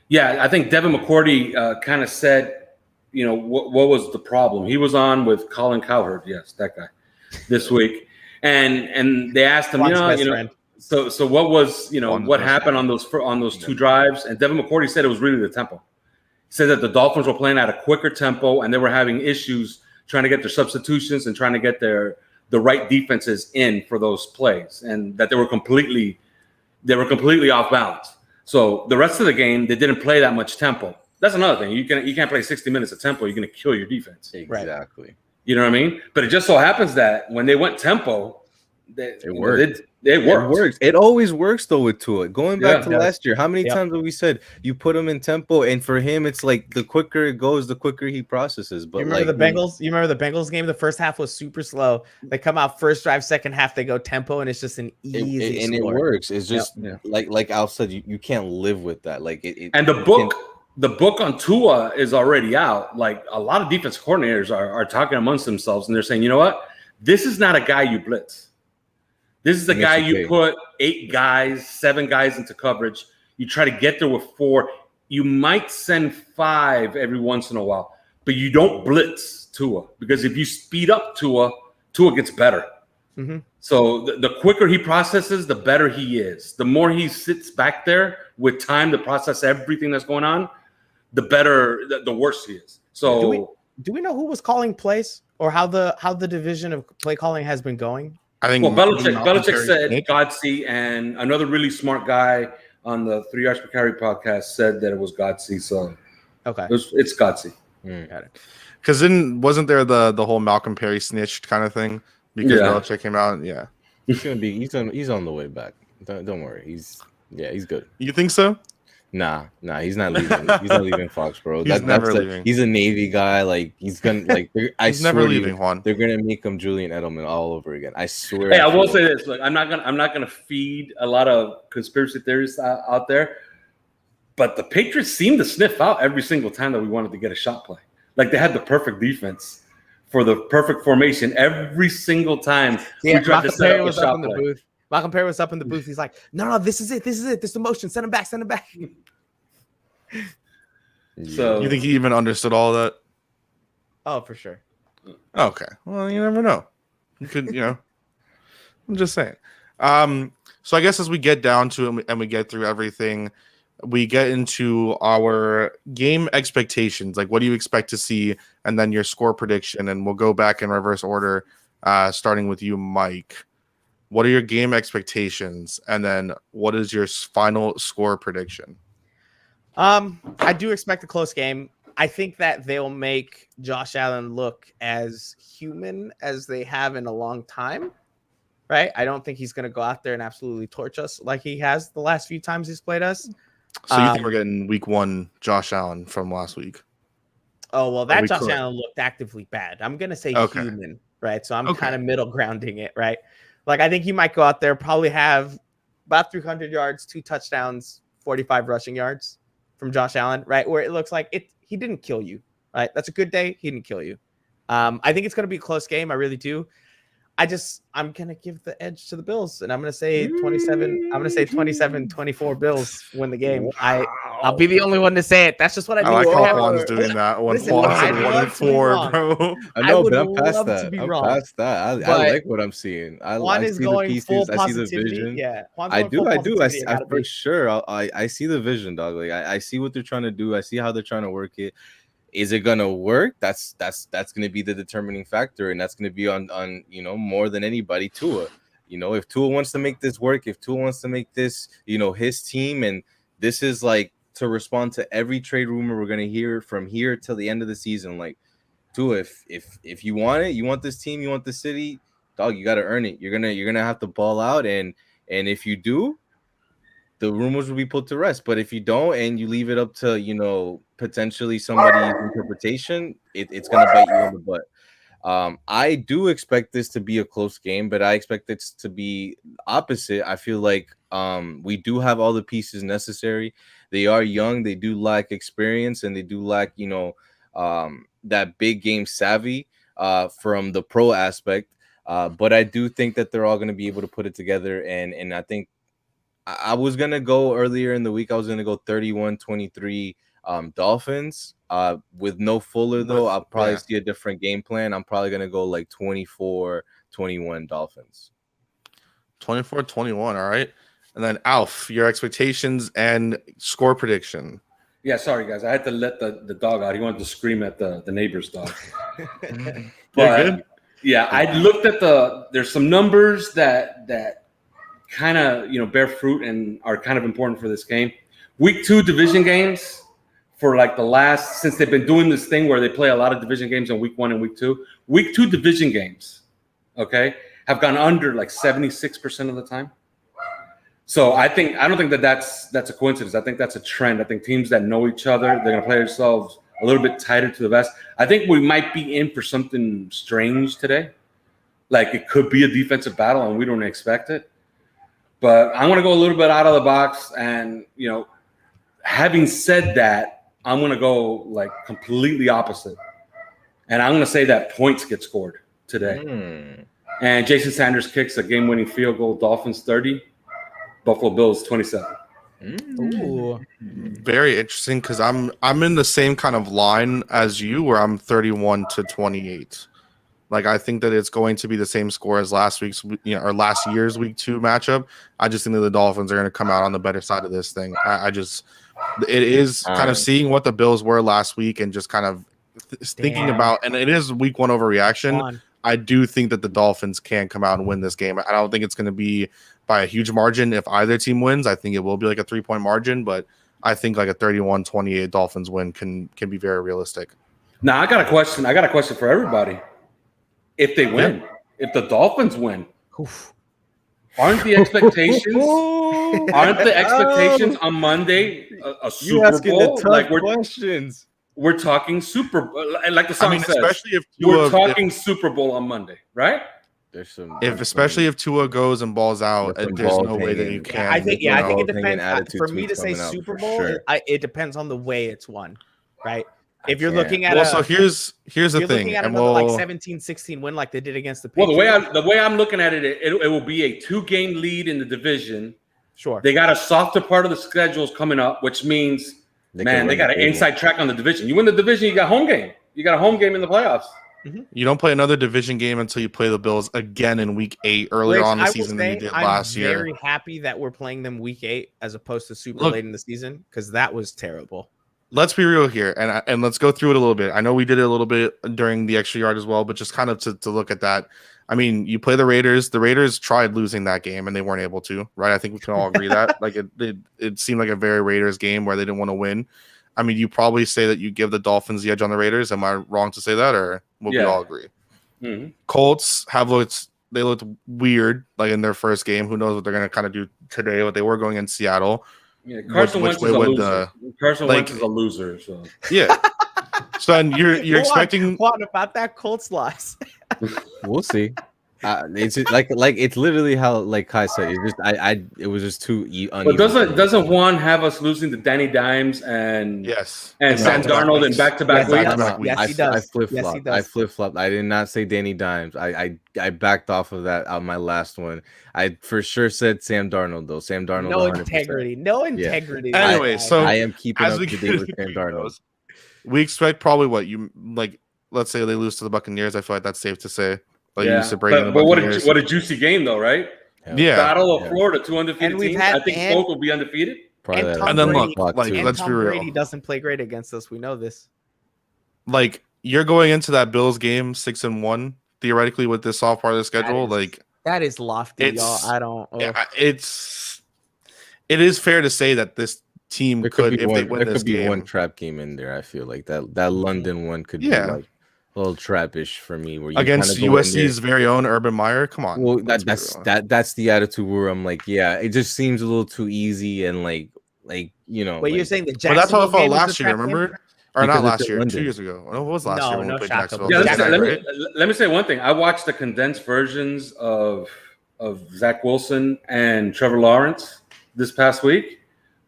Yeah, I think Devin McCourty kind of said, what was the problem? He was on with Colin Cowherd. Yes, that guy this week. And they asked him, so what was, what happened on those 2 drives? And Devin McCourty said it was really the tempo. He said that the Dolphins were playing at a quicker tempo and they were having issues trying to get their substitutions and trying to get the right defenses in for those plays, and that they were completely off balance. So the rest of the game, they didn't play that much tempo. That's another thing. You can't play 60 minutes of tempo. You're going to kill your defense. Exactly. Right. You know what I mean? But it just so happens that when they went tempo, it worked. It works. It always works though with Tua. Going back to last year, how many times have we said you put him in tempo, and for him it's like the quicker it goes, the quicker he processes. But you remember the Bengals? You remember the Bengals game? The first half was super slow. They come out first drive, second half they go tempo, and it's just an easy and score. It works. It's just like Al said, you can't live with that. Like and the book on Tua is already out. Like, a lot of defense coordinators are talking amongst themselves, and they're saying, you know what? This is not a guy you blitz. This is the guy you put 8 guys, 7 guys into coverage. You try to get there with 4. You might send 5 every once in a while, but you don't blitz Tua, because if you speed up Tua gets better. Mm-hmm. So the quicker he processes, the better he is. The more he sits back there with time to process everything that's going on, the better, the worse he is. So do we know who was calling plays, or how the division of play calling has been going? I think Belichick said Godsey, and another really smart guy on the 3 Yards Per Carry podcast said that it was Godsey. So it's Godsey. Got it. Because then wasn't there the whole Malcolm Perry snitched kind of thing because Belichick came out? Yeah, he's on the way back. Don't worry. He's good. You think so? Nah, he's not leaving. He's not leaving Fox, bro. He's never leaving. He's a Navy guy. Like he's gonna like. I He's swear never to you, leaving, Juan. they're gonna make him Julian Edelman all over again. I swear. Hey, I will say this. Look, I'm not gonna feed a lot of conspiracy theories out there, but the Patriots seemed to sniff out every single time that we wanted to get a shot play. Like they had the perfect defense for the perfect formation every single time we tried to set up a shot play. Malcolm Perry was up in the booth. He's like, no, this is it. This is the motion. Send him back. So you think he even understood all of that? Oh, for sure. Okay. Well, you never know. You could, I'm just saying. So I guess as we get down to it and we get through everything, we get into our game expectations. Like, what do you expect to see? And then your score prediction. And we'll go back in reverse order, starting with you, Mike. What are your game expectations? And then what is your final score prediction? I do expect a close game. I think that they'll make Josh Allen look as human as they have in a long time, right? I don't think he's going to go out there and absolutely torch us like he has the last few times he's played us. So you think we're getting week 1 Josh Allen from last week? Oh, well, that Josh Allen looked actively bad. I'm going to say human, right? So I'm kind of middle grounding it, right? Like, I think he might go out there, probably have about 300 yards, 2 touchdowns, 45 rushing yards from Josh Allen, right? Where it looks like he didn't kill you, right? That's a good day. He didn't kill you. I think it's going to be a close game. I really do. I'm going to give the edge to the Bills, and I'm going to say 27. I'm going to say 27-24 Bills win the game. Wow. I'll be the only one to say it. That's just what I do. I like how Juan's doing that. Juan said 1-4, bro. I know, but I'm past that. Past that. I like what I'm seeing. Juan is going the full positivity. I see the vision. Yeah, I do. I for sure. I see the vision, dog. Like I see what they're trying to do. I see how they're trying to work it. Is it gonna work? That's gonna be the determining factor, and that's gonna be on more than anybody Tua. If Tua wants to make this work, if Tua wants to make this his team, and this is like to respond to every trade rumor we're gonna hear from here till the end of the season. Like Tua, if you want it, you want this team, you want the city, dog, you gotta earn it. You're gonna have to ball out, and if you do, the rumors will be put to rest. But if you don't and you leave it up to, potentially somebody's interpretation, it's going to bite you in the butt. I do expect this to be a close game, but I expect it to be opposite. I feel like we do have all the pieces necessary. They are young. They do lack experience, and they do lack, that big game savvy from the pro aspect. But I do think that they're all going to be able to put it together. And I think I was going to go earlier in the week. I was going to go 31-23 Dolphins. With no Fuller, though, I'll probably see a different game plan. I'm probably going to go like 24-21 Dolphins. 24-21, all right. And then Alf, your expectations and score prediction. Yeah, sorry, guys. I had to let the dog out. He wanted to scream at the neighbor's dog. Good. Yeah, I looked at there's some numbers that kind of bear fruit and are kind of important for this game. Week 2 division games for like since they've been doing this thing where they play a lot of division games on week 1 and week 2. Week 2 division games, have gone under like 76% of the time. So I don't think that's a coincidence. I think that's a trend. I think teams that know each other, they're gonna play themselves a little bit tighter to the vest. I think we might be in for something strange today. Like it could be a defensive battle and we don't expect it. But I'm going to go a little bit out of the box. And, having said that, I'm going to go like completely opposite. And I'm going to say that points get scored today. And Jason Sanders kicks a game-winning field goal, Dolphins 30, Buffalo Bills 27. Ooh. Very interesting because I'm in the same kind of line as you where I'm 31-28. Like, I think that it's going to be the same score as last week's, or last year's week 2 matchup. I just think that the Dolphins are going to come out on the better side of this thing. It is kind of seeing what the Bills were last week and just kind of thinking about, and it is week 1 overreaction. I do think that the Dolphins can come out and win this game. I don't think it's going to be by a huge margin if either team wins. I think it will be like a 3-point margin, but I think like a 31-28 Dolphins win can be very realistic. Now, I got a question for everybody. If they win, if the Dolphins win, Aren't the expectations on Monday a Super Bowl? Like questions. We're talking Super Bowl, like the song says. Especially if we're talking Super Bowl on Monday, right? There's some. Especially if Tua goes and balls out, there's no way that you can. I think it depends. For me to say Super Bowl, it depends on the way it's won, right? If you're looking at so here's the thing, and we'll like 17-16 win like they did against the Patriots. Well, the way I'm looking at it, it will be a 2-game lead in the division. Sure. They got a softer part of the schedules coming up, which means they got an inside track on the division. You win the division, you got home game. You got a home game in the playoffs. Mm-hmm. You don't play another division game until you play the Bills again in week 8 earlier on the season than you did last year. I'm very happy that we're playing them week 8 as opposed to super late in the season because that was terrible. Let's be real here, and let's go through it a little bit. I know we did it a little bit during the extra yard as well, but just kind of to look at that. I mean, you play the Raiders. The Raiders tried losing that game, and they weren't able to, right? I think we can all agree that. Like it seemed like a very Raiders game where they didn't want to win. I mean, you probably say that you give the Dolphins the edge on the Raiders. Am I wrong to say that, or will we all agree? Mm-hmm. Colts they looked weird, like in their first game. Who knows what they're going to kind of do today? But they were going in Seattle. Yeah, Carson Wentz is a loser. Carson Wentz is a loser. So yeah. So then you're expecting what about that Colts loss? We'll see. It's like it's literally how like Kai said. It just it was just too uneven. But doesn't Juan have us losing to Danny Dimes and Sam Darnold in back-to-back weeks? Yes, he does. I flip-flopped. I did not say Danny Dimes. I backed off of that on my last one. I for sure said Sam Darnold though. Sam Darnold. No 100%. Integrity. No integrity. Yeah. Anyway, so I am keeping up to date with Sam Darnold. We expect probably what you like. Let's say they lose to the Buccaneers. I feel like that's safe to say. Like but what a juicy game though, right? Yeah. Battle of Florida, 2 undefeated teams. I think both will be undefeated. And then look, let's be real. Brady doesn't play great against us. We know this. Like you're going into that Bills game 6-1 theoretically with this soft part of the schedule. That is lofty, y'all. I don't. It is fair to say that this team could if they win this game. One trap game in there. I feel like that London one could be like a little trappish for me. Where you against USC's very own Urban Meyer. Come on. Well, that's the attitude where I'm like, it just seems a little too easy and like you know. Wait, you're saying the Jacksonville? But that's how I felt last year. Remember? Game? Or not last year, 2 years ago. No, it was last year when we played Jacksonville. Yeah, let me say one thing. I watched the condensed versions of Zach Wilson and Trevor Lawrence this past week.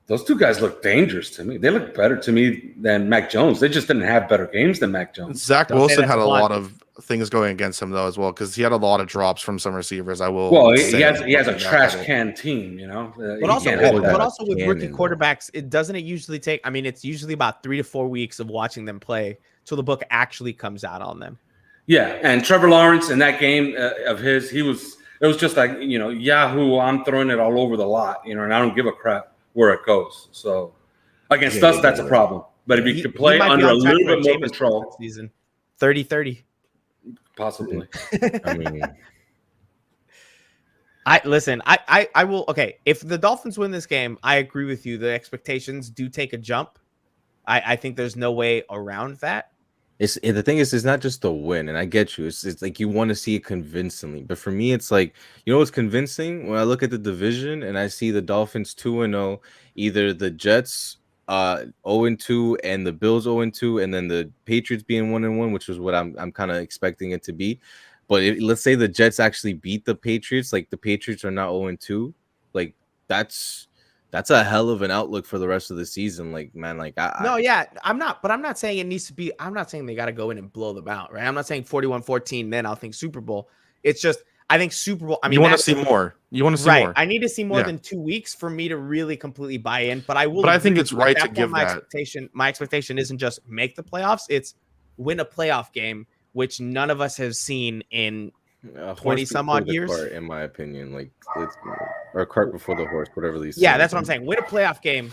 Those two guys look dangerous to me. They look better to me than Mac Jones. They just didn't have better games than Mac Jones. Zach Wilson had a lot of things going against him though as well because he had a lot of drops from some receivers. I will. Well, he has a trash can team, you know. But also with rookie quarterbacks, it usually take. I mean, it's usually about 3 to 4 weeks of watching them play till the book actually comes out on them. Yeah, and Trevor Lawrence in that game of his, it was just like Yahoo. I'm throwing it all over the lot, and I don't give a crap where it goes. So against us, that's a problem. But if you could play under a little bit more control, season 30-30. Possibly. I mean, I will. Okay, if the Dolphins win this game, I agree with you. The expectations do take a jump. I think there's no way around that. The thing is, it's not just the win, and I get you. It's like you want to see it convincingly, but for me, it's like what's convincing when I look at the division and I see the Dolphins 2-0, either the Jets 0-2 and the Bills 0-2, and then the Patriots being 1-1, which is what I'm kind of expecting it to be. But let's say the Jets actually beat the Patriots, like the Patriots are not 0-2, like that's a hell of an outlook for the rest of the season. Like, man, I'm not saying it needs to be. I'm not saying they got to go in and blow them out, right? I'm not saying 41-14. Then I'll think Super Bowl. It's just I think Super Bowl. I mean, you want to see more. You want to see more. I need to see more than 2 weeks for me to really completely buy in. But I will. But I think it's right to give that. My expectation isn't just make the playoffs. It's win a playoff game, which none of us have seen in 20 some odd years, in my opinion. Like or cart before the horse, whatever these. Yeah, that's what I'm saying. Win a playoff game,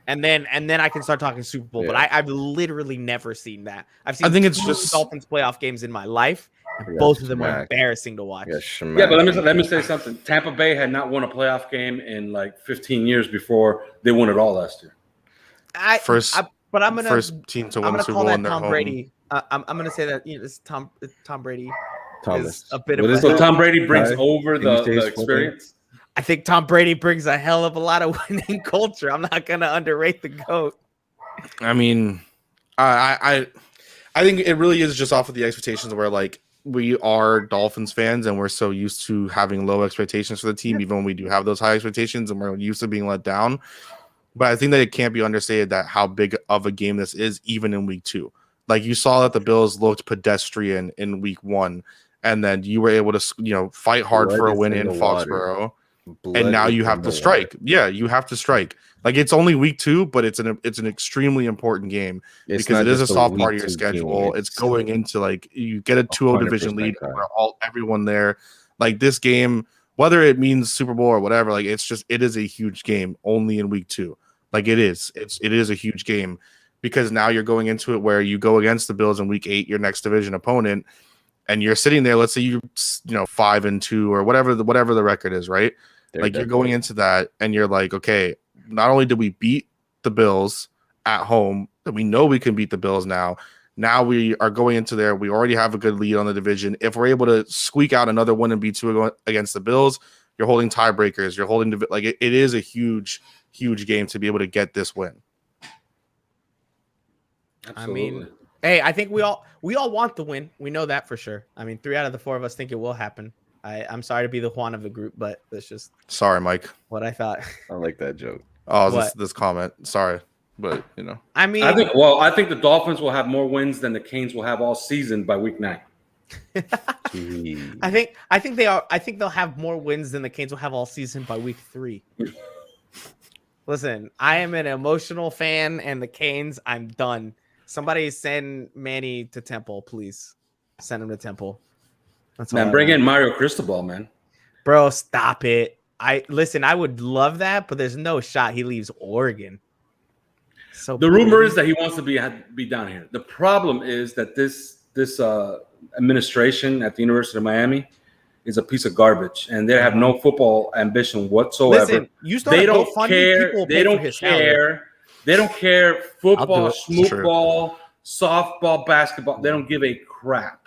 and then I can start talking Super Bowl. Yeah. But I've literally never seen that. I think it's just Dolphins playoff games in my life. Both of them are embarrassing to watch. Yeah, but let me say something. Tampa Bay had not won a playoff game in like 15 years before they won it all last year. First team to win the Super Bowl in their home. Brady. I'm gonna say that this Tom Brady. Thomas. A bit of so Tom Brady brings over the experience. I think Tom Brady brings a hell of a lot of winning culture. I'm not gonna underrate the GOAT. I mean, I think it really is just off of the expectations where like we are Dolphins fans and we're so used to having low expectations for the team, even when we do have those high expectations and we're used to being let down. But I think that it can't be understated that how big of a game this is, even in week 2. Like you saw that the Bills looked pedestrian in week 1, and then you were able to, fight hard for a win in Foxborough. And now you have to strike. Yeah, you have to strike. Like it's only week 2, but it's an extremely important game because it is a soft part of your schedule. It's going into like you get a 2-0 division lead where everyone there. Like this game, whether it means Super Bowl or whatever, like it is a huge game only in week 2. Like it is a huge game because now you're going into it where you go against the Bills in week 8, your next division opponent, and you're sitting there. Let's say you 5-2 or whatever the record is, right? You're going into that and you're like, okay, not only did we beat the Bills at home, but we know we can beat the Bills now. Now we are going into there. We already have a good lead on the division. If we're able to squeak out another win and beat 2 against the Bills, you're holding tiebreakers. You're holding it is a huge game to be able to get this win. Absolutely. I mean, hey, I think we all want the win. We know that for sure. I mean, 3 out of the 4 of us think it will happen. I'm sorry to be the Juan of the group, but that's just sorry, Mike. What I thought. I like that joke. Oh, this comment. Sorry, but I mean, I think the Dolphins will have more wins than the Canes will have all season by week 9. I think they'll have more wins than the Canes will have all season by week 3. Listen, I am an emotional fan, and the Canes, I'm done. Somebody send Manny to Temple, please. Send him to Temple. That's man, bring in Mario Cristobal, man. Bro, stop it. I would love that, but there's no shot he leaves Oregon. So the rumor is that he wants to be down here. The problem is that this administration at the University of Miami is a piece of garbage, and they have no football ambition whatsoever. Listen, you start they don't care. They don't care. They don't care. Football, smootball, softball, basketball. They don't give a crap.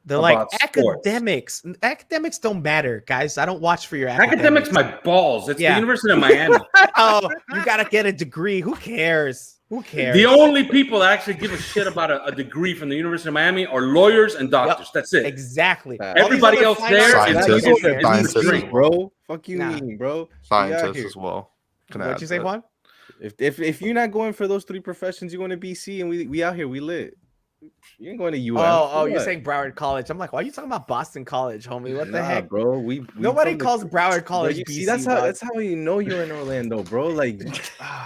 They're like academics. Sports. Academics don't matter, guys. I don't watch for your academics. My balls. It's the University of Miami. Oh, you gotta get a degree. Who cares? The only people that actually give a shit about a degree from the University of Miami are lawyers and doctors. Yep. That's it. Exactly. Everybody else there scientists, bro. Fuck you, mean, bro. Scientists as well. What'd you say, Juan? If you're not going for those 3 professions, you're going to BC, and we out here, we lit. You ain't going to UM. Oh, you're saying Broward College. I'm like, why are you talking about Boston College, homie? What the heck, bro? Nobody calls Broward College BC. See, that's how you know you're in Orlando, bro. Like,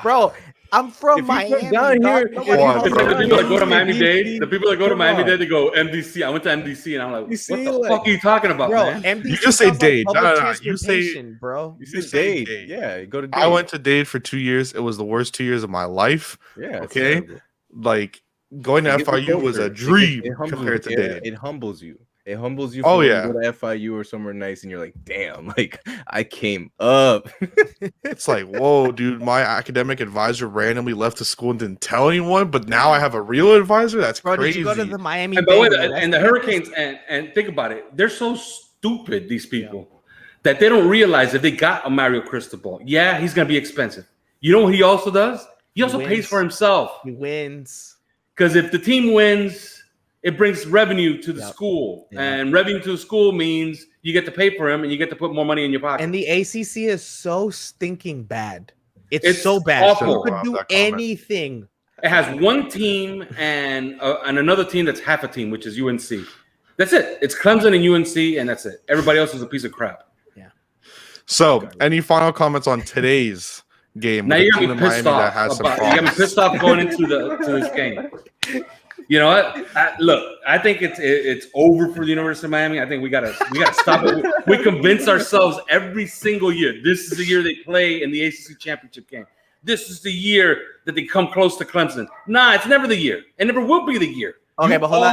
bro, I'm from Miami. Down here, the people that go to Miami-Dade, they go MDC. I went to MDC, and I'm like, what the fuck are you talking about, bro? man? You just say Dade. No. You say, bro. You say Dade. Yeah, go to Dade. I went to Dade for 2 years. It was the worst 2 years of my life. Yeah. Okay. Like, going to FIU was a dream compared to Dade. It humbles you. It humbles you. Oh, yeah. You go to FIU or somewhere nice, and you're like, damn, like I came up. It's like, whoa, dude, my academic advisor randomly left the school and didn't tell anyone, but now I have a real advisor? That's crazy. Did you go to the Miami? And, and the Hurricanes, and think about it, they're so stupid, these people, that they don't realize that they got a Mario Cristobal. Yeah, he's going to be expensive. You know what he also does? He also pays for himself. He wins. Because if the team wins, it brings revenue to the school. Yeah. And revenue to the school means you get to pay for him and you get to put more money in your pocket. And the ACC is so stinking bad. It's so bad. Awful. You could do anything. It has one team and another team that's half a team, which is UNC. That's it. It's Clemson and UNC, and that's it. Everybody else is a piece of crap. Yeah. So, any final comments on today's game? Now you're gonna be pissed off. You're gonna be pissed off going into this game. You know what? I think it's over for the University of Miami. I think we gotta stop it. We convince ourselves every single year. This is the year they play in the ACC championship game. This is the year that they come close to Clemson. Nah, it's never the year. It never will be the year. Okay, but hold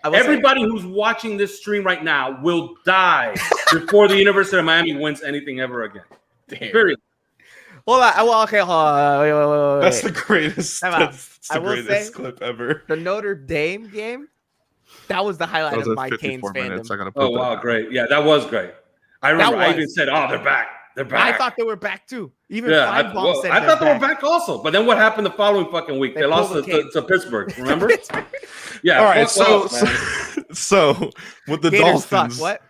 on. Everybody who's watching this stream right now will die before the University of Miami wins anything ever again. Damn. Period. Hold on. Okay, hold on. Wait. That's the greatest. That's the greatest clip ever. The Notre Dame game. That was the highlight of my Canes fandom. Oh wow, great! Yeah, that was great. I remember I even said, "Oh, they're back." They're back. I thought they were back too. Even I thought they were back also. But then what happened the following fucking week? They lost to Pittsburgh. Remember? Yeah. All right. So with the Gators Dolphins, what?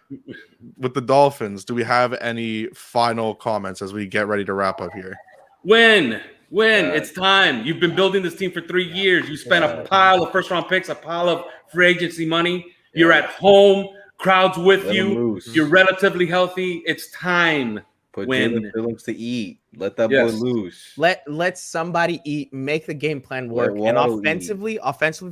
With the Dolphins, do we have any final comments as we get ready to wrap up here? Win. It's time. You've been building this team for 3 years. You spent a pile of first-round picks, a pile of free agency money. You're at home. Crowds with you. You're relatively healthy. It's time. Put Jalen Phillips to eat. Let that boy loose. Let somebody eat. Make the game plan work. And offensively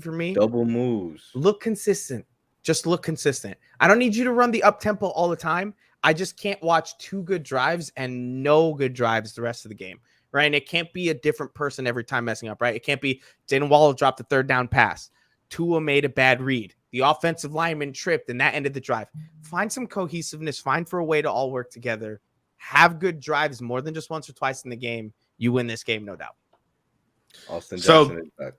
for me, double moves. Look consistent. Just look consistent. I don't need you to run the up tempo all the time. I just can't watch 2 good drives and no good drives the rest of the game. Right. And it can't be a different person every time messing up. Right. It can't be Jalen Waddle dropped the 3rd down pass. Tua made a bad read. The offensive lineman tripped and that ended the drive. Find some cohesiveness. Find for a way to all work together. Have good drives more than just once or twice in the game. You win this game, no doubt. Austin Jackson is back.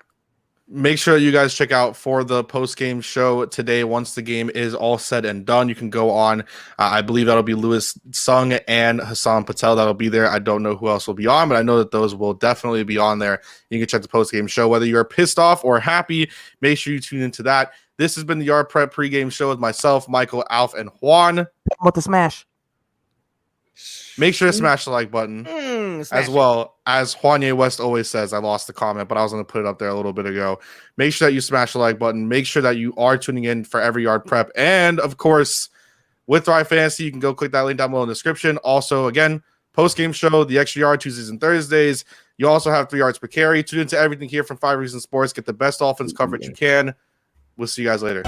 Make sure you guys check out for the post-game show today. Once the game is all said and done, you can go on. I believe that'll be Louis Sung and Hassan Patel that'll be there. I don't know who else will be on, but I know that those will definitely be on there. You can check the post-game show. Whether you're pissed off or happy, make sure you tune into that. This has been the YardPrep pregame show with myself, Michael, Alf, and Juan. What the smash? Make sure to smash the like button. As well as Juanye West always says. I lost the comment, but I was going to put it up there a little bit ago. Make sure that you smash the like button. Make sure that you are tuning in for every yard prep. And, of course, with Thrive Fantasy, you can go click that link down below in the description. Also, again, post-game show, the extra yard Tuesdays and Thursdays. You also have 3 yards per carry. Tune into everything here from 5 Reasons Sports. Get the best Dolphins coverage you can. We'll see you guys later.